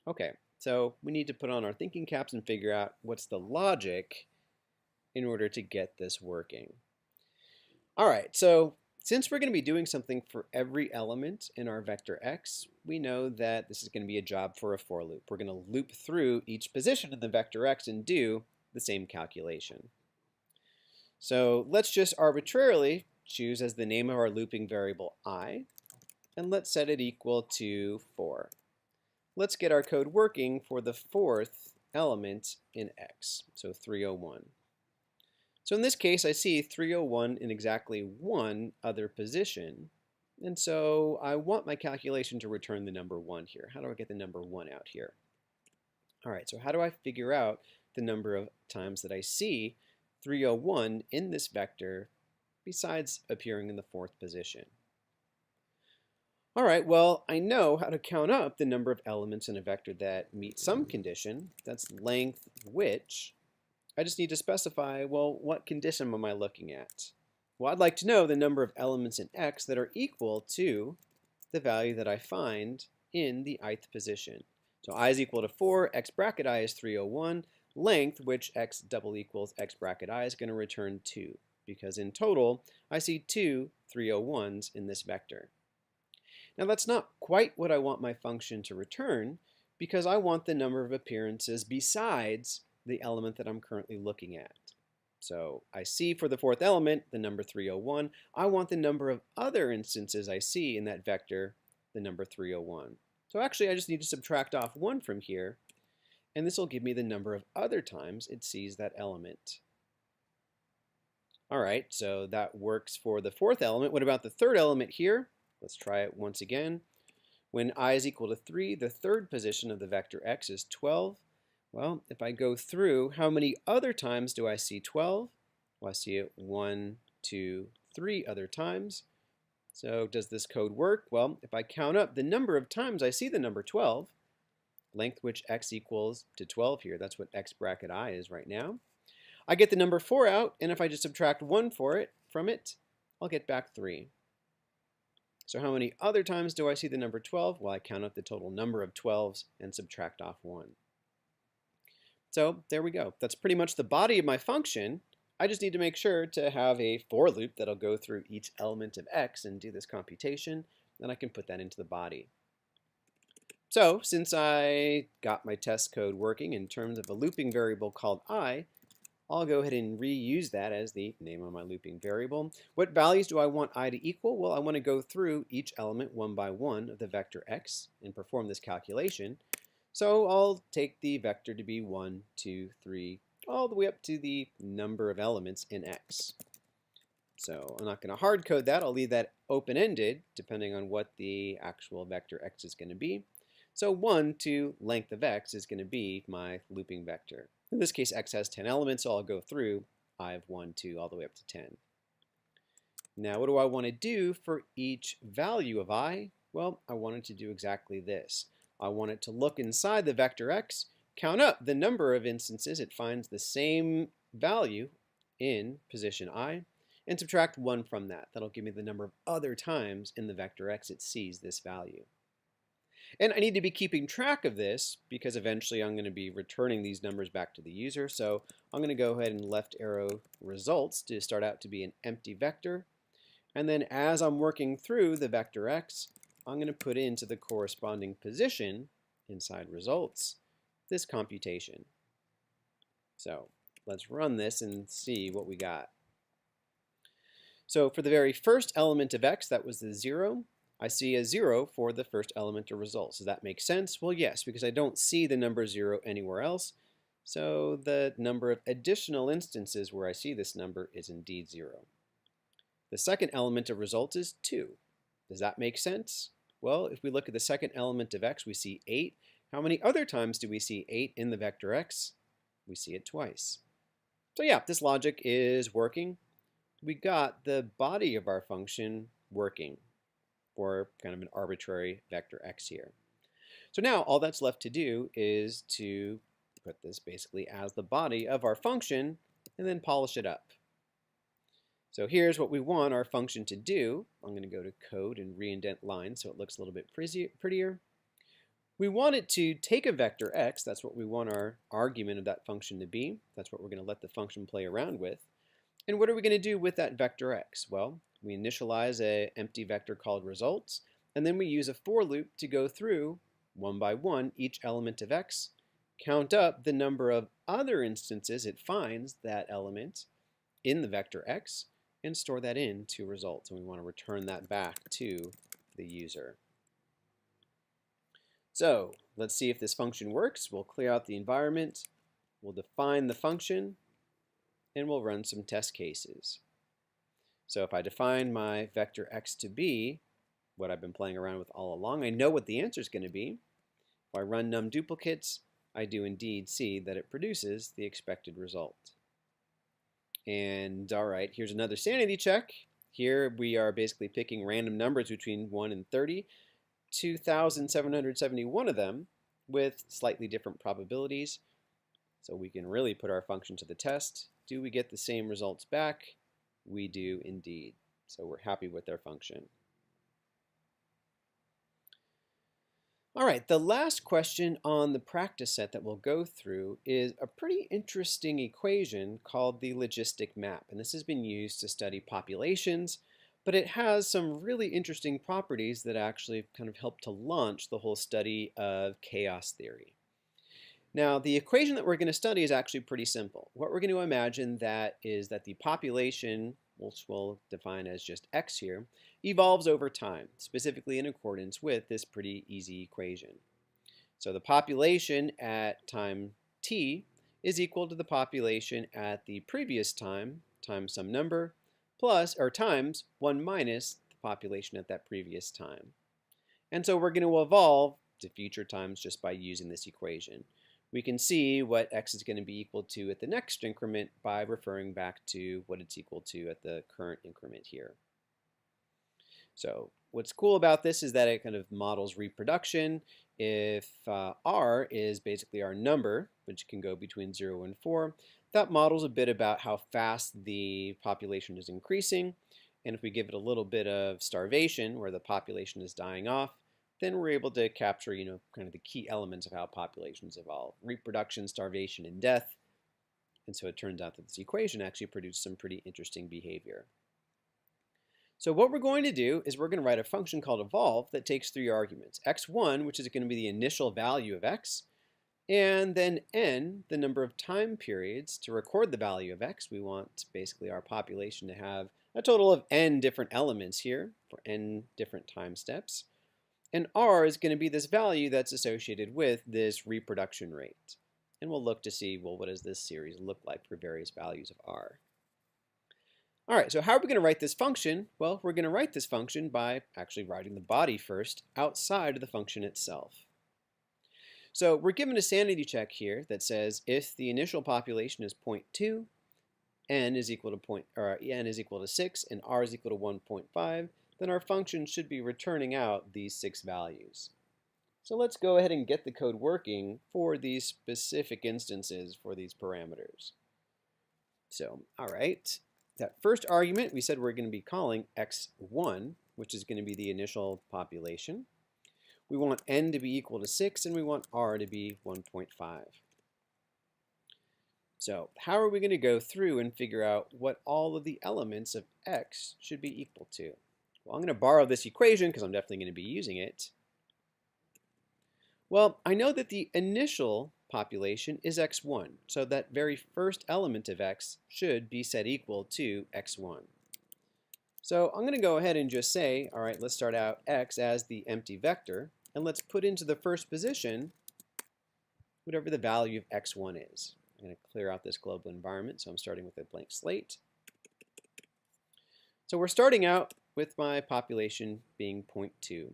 Okay, so we need to put on our thinking caps and figure out what's the logic in order to get this working. All right, so since we're going to be doing something for every element in our vector x, we know that this is going to be a job for a for loop. We're going to loop through each position in the vector x and do the same calculation. So let's just arbitrarily choose as the name of our looping variable I, and let's set it equal to 4. Let's get our code working for the fourth element in x, so 301. So in this case, I see 301 in exactly one other position, and so I want my calculation to return the number 1 here. How do I get the number 1 out here? All right, so how do I figure out the number of times that I see 301 in this vector besides appearing in the fourth position? All right, well, I know how to count up the number of elements in a vector that meet some condition. That's length which. I just need to specify, well, what condition am I looking at? Well, I'd like to know the number of elements in X that are equal to the value that I find in the ith position. So I is equal to 4, X bracket I is 301, length, which X double equals X bracket I, is going to return 2, because in total, I see two 301s in this vector. Now that's not quite what I want my function to return, because I want the number of appearances besides the element that I'm currently looking at. So I see for the fourth element the number 301. I want the number of other instances I see in that vector, the number 301. So actually I just need to subtract off 1 from here, and this will give me the number of other times it sees that element. All right, so that works for the fourth element. What about the third element here? Let's try it once again. When I is equal to 3, the third position of the vector x is 12. Well, if I go through, how many other times do I see 12? Well, I see it 1, 2, 3 other times. So does this code work? Well, if I count up the number of times I see the number 12, length which x equals to 12 here, that's what x bracket I is right now, I get the number 4 out, and if I just subtract 1 from it, I'll get back 3. So how many other times do I see the number 12? Well, I count up the total number of 12s and subtract off 1. So there we go. That's pretty much the body of my function. I just need to make sure to have a for loop that'll go through each element of x and do this computation. Then I can put that into the body. So since I got my test code working in terms of a looping variable called I, I'll go ahead and reuse that as the name of my looping variable. What values do I want I to equal? Well, I want to go through each element one by one of the vector x and perform this calculation. So I'll take the vector to be 1, 2, 3, all the way up to the number of elements in x. So I'm not going to hard code that. I'll leave that open-ended depending on what the actual vector x is going to be. So 1 to length of x is going to be my looping vector. In this case, x has 10 elements, so I'll go through I of 1, 2, all the way up to 10. Now, what do I want to do for each value of I? Well, I want it to do exactly this. I want it to look inside the vector x, count up the number of instances it finds the same value in position I, and subtract 1 from that. That'll give me the number of other times in the vector x it sees this value. And I need to be keeping track of this because eventually I'm going to be returning these numbers back to the user. So I'm going to go ahead and left arrow results to start out to be an empty vector. And then as I'm working through the vector x, I'm going to put into the corresponding position inside results this computation. So let's run this and see what we got. So for the very first element of x, that was the 0. I see a 0 for the first element of results. Does that make sense? Well, yes, because I don't see the number 0 anywhere else. So the number of additional instances where I see this number is indeed 0. The second element of results is 2. Does that make sense? Well, if we look at the second element of x, we see 8. How many other times do we see 8 in the vector x? We see it twice. So yeah, this logic is working. We got the body of our function working for kind of an arbitrary vector x here. So now all that's left to do is to put this basically as the body of our function and then polish it up. So here's what we want our function to do. I'm going to go to code and re-indent lines so it looks a little bit prettier. We want it to take a vector x. That's what we want our argument of that function to be. That's what we're going to let the function play around with. And what are we going to do with that vector x? Well, we initialize an empty vector called results, and then we use a for loop to go through one by one each element of x, count up the number of other instances it finds that element in the vector x, and store that into results. And we want to return that back to the user. So let's see if this function works. We'll clear out the environment, we'll define the function, and we'll run some test cases. So if I define my vector x to be what I've been playing around with all along, I know what the answer is going to be. If I run num duplicates, I do indeed see that it produces the expected result. And all right, here's another sanity check. Here we are basically picking random numbers between 1 and 30. 2,771 of them with slightly different probabilities. So we can really put our function to the test. Do we get the same results back? We do indeed. So we're happy with our function. All right, the last question on the practice set that we'll go through is a pretty interesting equation called the logistic map. And this has been used to study populations, but it has some really interesting properties that actually kind of help to launch the whole study of chaos theory. Now, the equation that we're going to study is actually pretty simple. What we're going to imagine that is that the population, which we'll define as just x here, evolves over time, specifically in accordance with this pretty easy equation. So the population at time t is equal to the population at the previous time times some number plus or times 1 minus the population at that previous time. And so we're going to evolve to future times just by using this equation. We can see what x is going to be equal to at the next increment by referring back to what it's equal to at the current increment here. So what's cool about this is that it kind of models reproduction. If r is basically our number, which can go between 0 and 4, that models a bit about how fast the population is increasing. And if we give it a little bit of starvation, where the population is dying off, then we're able to capture, kind of the key elements of how populations evolve: reproduction, starvation, and death. And so it turns out that this equation actually produced some pretty interesting behavior. So what we're going to do is we're going to write a function called evolve that takes 3 arguments: x1, which is going to be the initial value of x, and then n, the number of time periods to record the value of x. We want basically our population to have a total of n different elements here for n different time steps. And r is going to be this value that's associated with this reproduction rate. And we'll look to see, well, what does this series look like for various values of r? All right, so how are we going to write this function? Well, we're going to write this function by actually writing the body first outside of the function itself. So we're given a sanity check here that says if the initial population is 0.2, n is equal to 6, and r is equal to 1.5, then our function should be returning out these 6 values. So let's go ahead and get the code working for these specific instances for these parameters. So, all right, that first argument we said we're going to be calling x1, which is going to be the initial population. We want n to be equal to 6, and we want r to be 1.5. So how are we going to go through and figure out what all of the elements of x should be equal to? Well, I'm going to borrow this equation because I'm definitely going to be using it. Well, I know that the initial population is x1, so that very first element of x should be set equal to x1. So I'm going to go ahead and just say, all right, let's start out x as the empty vector, and let's put into the first position whatever the value of x1 is. I'm going to clear out this global environment, so I'm starting with a blank slate. So we're starting out with my population being 0.2.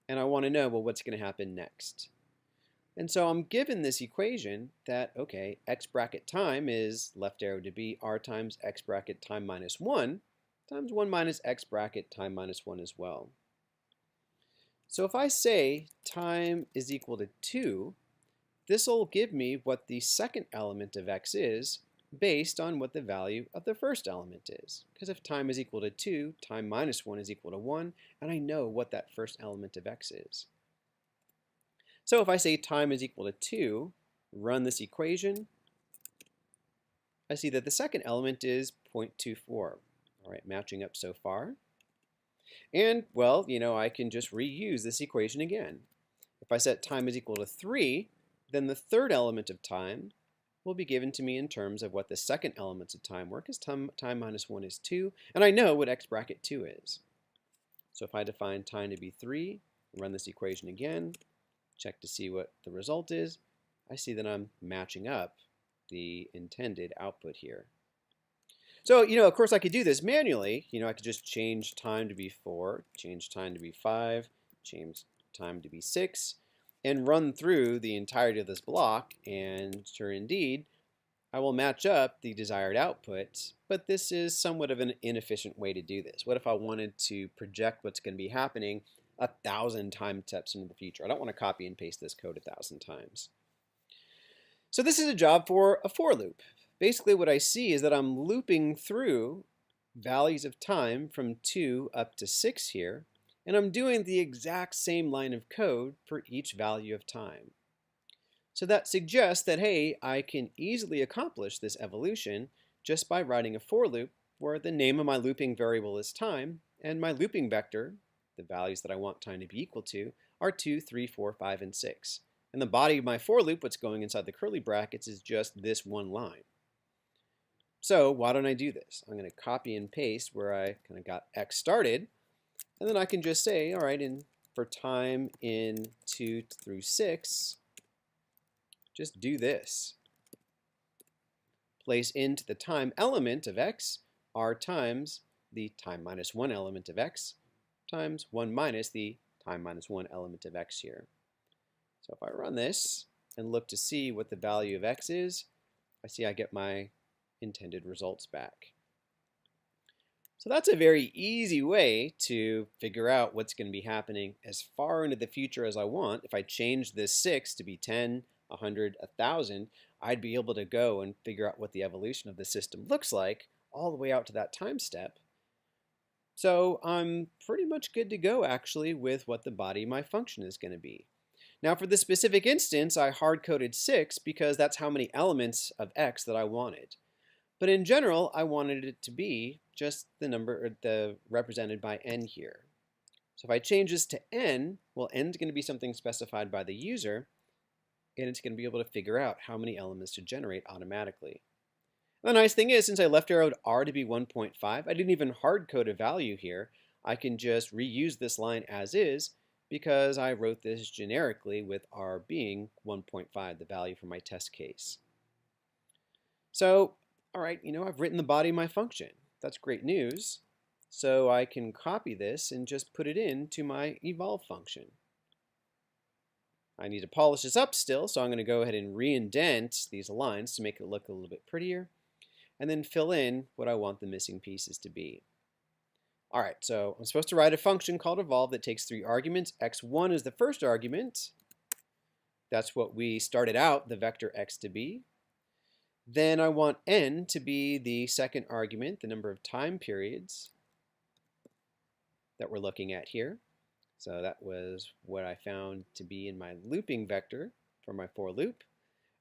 And I want to know, well, what's going to happen next? And so I'm given this equation that, okay, x bracket time is left arrow to be r times x bracket time minus 1 times 1 minus x bracket time minus 1 as well. So if I say time is equal to 2, this will give me what the second element of x is based on what the value of the first element is. Because if time is equal to 2, time minus 1 is equal to 1, and I know what that first element of x is. So if I say time is equal to 2, run this equation, I see that the second element is 0.24. All right, matching up so far. And, well, I can just reuse this equation again. If I set time is equal to 3, then the third element of time will be given to me in terms of what the second elements of time were, because time minus 1 is 2, and I know what x bracket 2 is. So if I define time to be 3, run this equation again, check to see what the result is, I see that I'm matching up the intended output here. So, of course I could do this manually. I could just change time to be 4, change time to be 5, change time to be 6, and run through the entirety of this block, and sure indeed, I will match up the desired output, but this is somewhat of an inefficient way to do this. What if I wanted to project what's going to be happening 1,000 time steps into the future. I don't want to copy and paste this code 1,000 times. So this is a job for a for loop. Basically what I see is that I'm looping through values of time from 2 up to 6 here, and I'm doing the exact same line of code for each value of time. So that suggests that, hey, I can easily accomplish this evolution just by writing a for loop where the name of my looping variable is time, and my looping vector, the values that I want time to be equal to, are 2, 3, 4, 5, and 6. And the body of my for loop, what's going inside the curly brackets, is just this one line. So why don't I do this? I'm going to copy and paste where I kind of got x started, and then I can just say, all right, for time in 2 through 6, just do this. Place into the time element of x r times the time minus 1 element of x times 1 minus the time minus 1 element of x here. So if I run this and look to see what the value of x is, I see I get my intended results back. So that's a very easy way to figure out what's going to be happening as far into the future as I want. If I change this 6 to be 10, 100, 1,000, I'd be able to go and figure out what the evolution of the system looks like all the way out to that time step. So I'm pretty much good to go actually with what the body of my function is going to be. Now for this specific instance, I hard-coded 6 because that's how many elements of x that I wanted. But in general, I wanted it to be just the number represented by n here. So if I change this to n, well, n is going to be something specified by the user, and it's going to be able to figure out how many elements to generate automatically. And the nice thing is, since I left arrowed r to be 1.5, I didn't even hard code a value here. I can just reuse this line as is because I wrote this generically with r being 1.5, the value for my test case. So, all right, I've written the body of my function. That's great news. So I can copy this and just put it into my evolve function. I need to polish this up still, so I'm going to go ahead and re-indent these lines to make it look a little bit prettier, and then fill in what I want the missing pieces to be. All right, so I'm supposed to write a function called evolve that takes 3 arguments. x1 is the first argument. That's what we started out the vector x to be. Then I want n to be the second argument, the number of time periods that we're looking at here. So that was what I found to be in my looping vector for my for loop.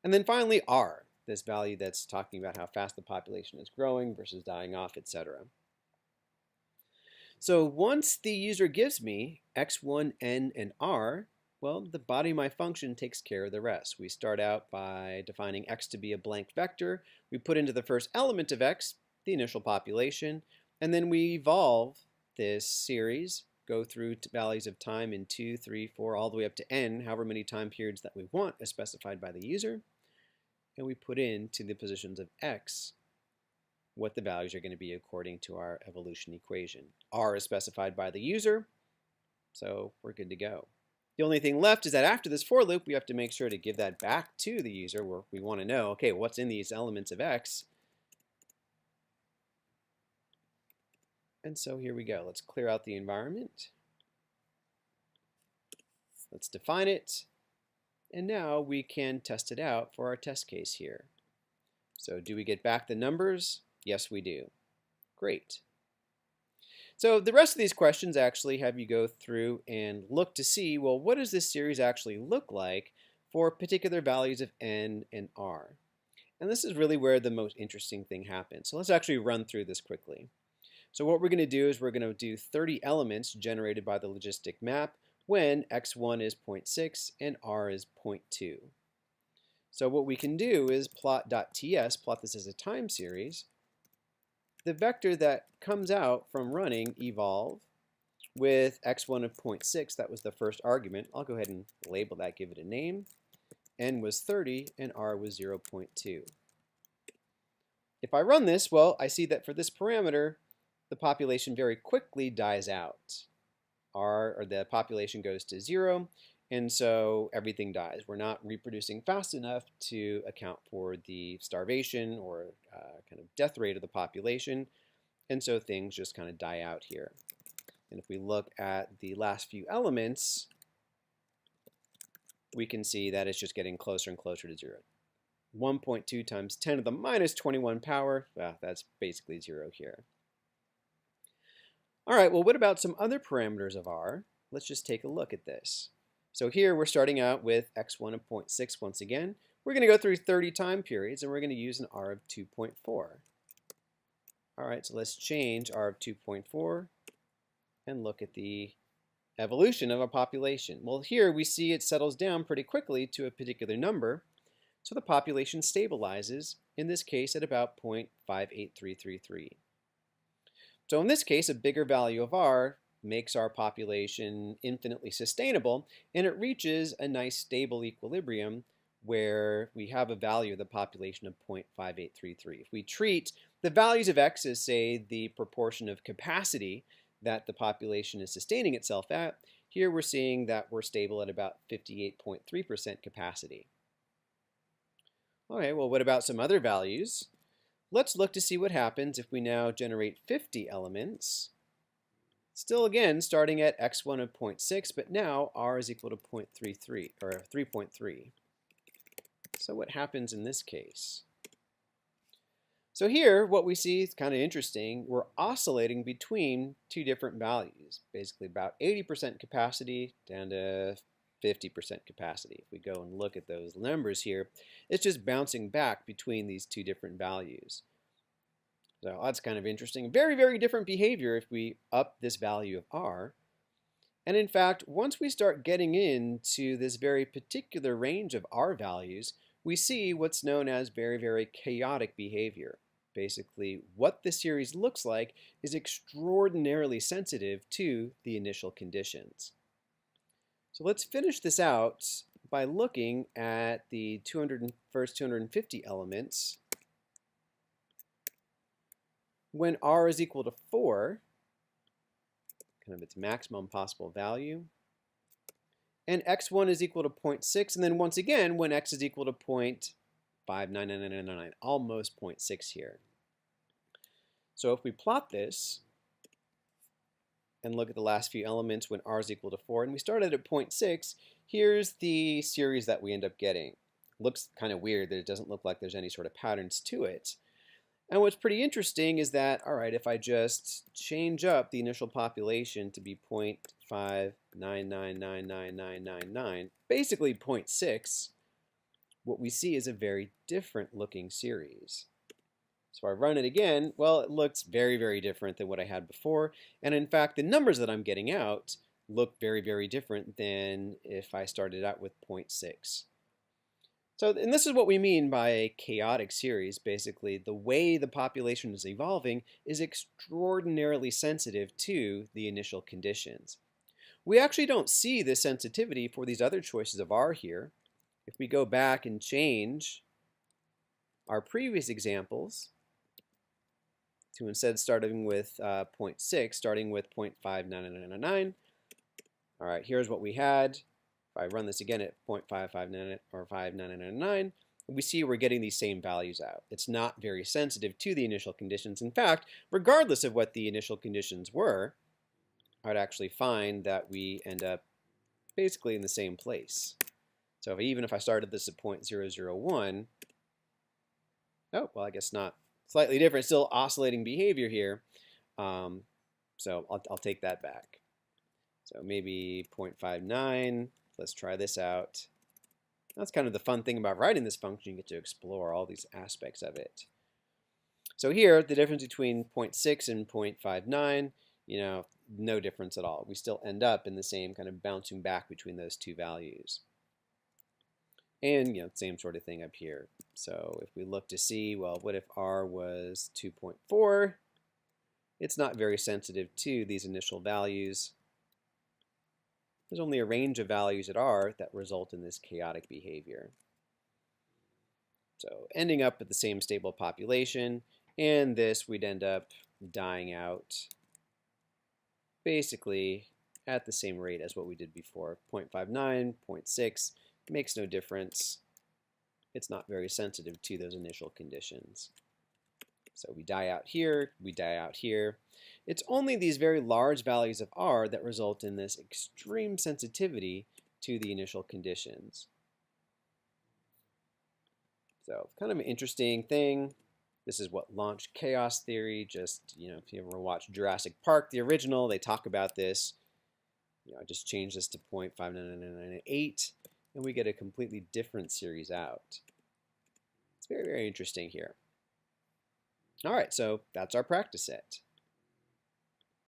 And then finally r, this value that's talking about how fast the population is growing versus dying off, etc. So once the user gives me x1, n, and r, well, the body of my function takes care of the rest. We start out by defining x to be a blank vector. We put into the first element of x, the initial population, and then we evolve this series, go through to values of time in 2, 3, 4, all the way up to n, however many time periods that we want as specified by the user, and we put into the positions of x what the values are going to be according to our evolution equation. R is specified by the user, so we're good to go. The only thing left is that after this for loop, we have to make sure to give that back to the user where we want to know, okay, what's in these elements of x? And so here we go. Let's clear out the environment. Let's define it. And now we can test it out for our test case here. So do we get back the numbers? Yes, we do. Great. So the rest of these questions actually have you go through and look to see, well, what does this series actually look like for particular values of n and r? And this is really where the most interesting thing happens. So let's actually run through this quickly. So what we're going to do is we're going to do 30 elements generated by the logistic map when x1 is 0.6 and r is 0.2. So what we can do is plot.ts, plot this as a time series. The vector that comes out from running evolve with x1 of 0.6, that was the first argument. I'll go ahead and label that, give it a name. N was 30 and r was 0.2. If I run this, well, I see that for this parameter, the population very quickly dies out. The population goes to 0, and so everything dies. We're not reproducing fast enough to account for the starvation or kind of death rate of the population, and so things just kind of die out here. And if we look at the last few elements, we can see that it's just getting closer and closer to 0. 1.2 times 10 to the minus 21 power, well, that's basically 0 here. All right, well, what about some other parameters of R? Let's just take a look at this. So here we're starting out with x1 of 0.6 once again. We're going to go through 30 time periods, and we're going to use an R of 2.4. All right, so let's change R of 2.4 and look at the evolution of a population. Well, here we see it settles down pretty quickly to a particular number, so the population stabilizes, in this case at about 0.58333. So in this case, a bigger value of R makes our population infinitely sustainable, and it reaches a nice stable equilibrium where we have a value of the population of 0.5833. If we treat the values of x as, say, the proportion of capacity that the population is sustaining itself at, here we're seeing that we're stable at about 58.3% capacity. Okay, well, what about some other values? Let's look to see what happens if we now generate 50 elements. Still, again, starting at x1 of 0.6, but now R is equal to 0.33, or 3.3. So what happens in this case? So here, what we see is kind of interesting. We're oscillating between two different values, basically about 80% capacity down to 50% capacity. If we go and look at those numbers here, it's just bouncing back between these two different values. So that's kind of interesting. Very, very different behavior if we up this value of R. And in fact, once we start getting into this very particular range of R values, we see what's known as very, very chaotic behavior. Basically, what the series looks like is extraordinarily sensitive to the initial conditions. So let's finish this out by looking at the first 250 elements. When R is equal to 4, kind of its maximum possible value, and x1 is equal to 0.6, and then once again, when x is equal to 0.59999, almost 0.6 here. So if we plot this and look at the last few elements when R is equal to 4, and we started at 0.6, here's the series that we end up getting. Looks kind of weird that it doesn't look like there's any sort of patterns to it. And what's pretty interesting is that, all right, if I just change up the initial population to be 0.5999999, basically 0.6, what we see is a very different looking series. So I run it again, well, it looks very, very different than what I had before. And in fact, the numbers that I'm getting out look very, very different than if I started out with 0.6. So, and this is what we mean by a chaotic series. Basically, the way the population is evolving is extraordinarily sensitive to the initial conditions. We actually don't see this sensitivity for these other choices of R here. If we go back and change our previous examples to instead starting with 0.6, starting with 0.59999, all right, here's what we had. If I run this again at 0.559 or 59999, we see we're getting these same values out. It's not very sensitive to the initial conditions. In fact, regardless of what the initial conditions were, I'd actually find that we end up basically in the same place. So even if I started this at 0.001, oh, well, I guess not. Slightly different, still oscillating behavior here. So I'll take that back. So maybe 0.59. Let's try this out. That's kind of the fun thing about writing this function. You get to explore all these aspects of it. So here, the difference between 0.6 and 0.59, no difference at all. We still end up in the same kind of bouncing back between those two values. And, same sort of thing up here. So if we look to see, well, what if R was 2.4? It's not very sensitive to these initial values. There's only a range of values at R that result in this chaotic behavior. So ending up with the same stable population, and this we'd end up dying out basically at the same rate as what we did before. 0.59, 0.6, makes no difference. It's not very sensitive to those initial conditions. So we die out here, we die out here. It's only these very large values of R that result in this extreme sensitivity to the initial conditions. So kind of an interesting thing. This is what launched chaos theory. Just, if you ever watch Jurassic Park, the original, they talk about this. I just changed this to 0.59998, and we get a completely different series out. It's very, very interesting here. All right, so that's our practice set.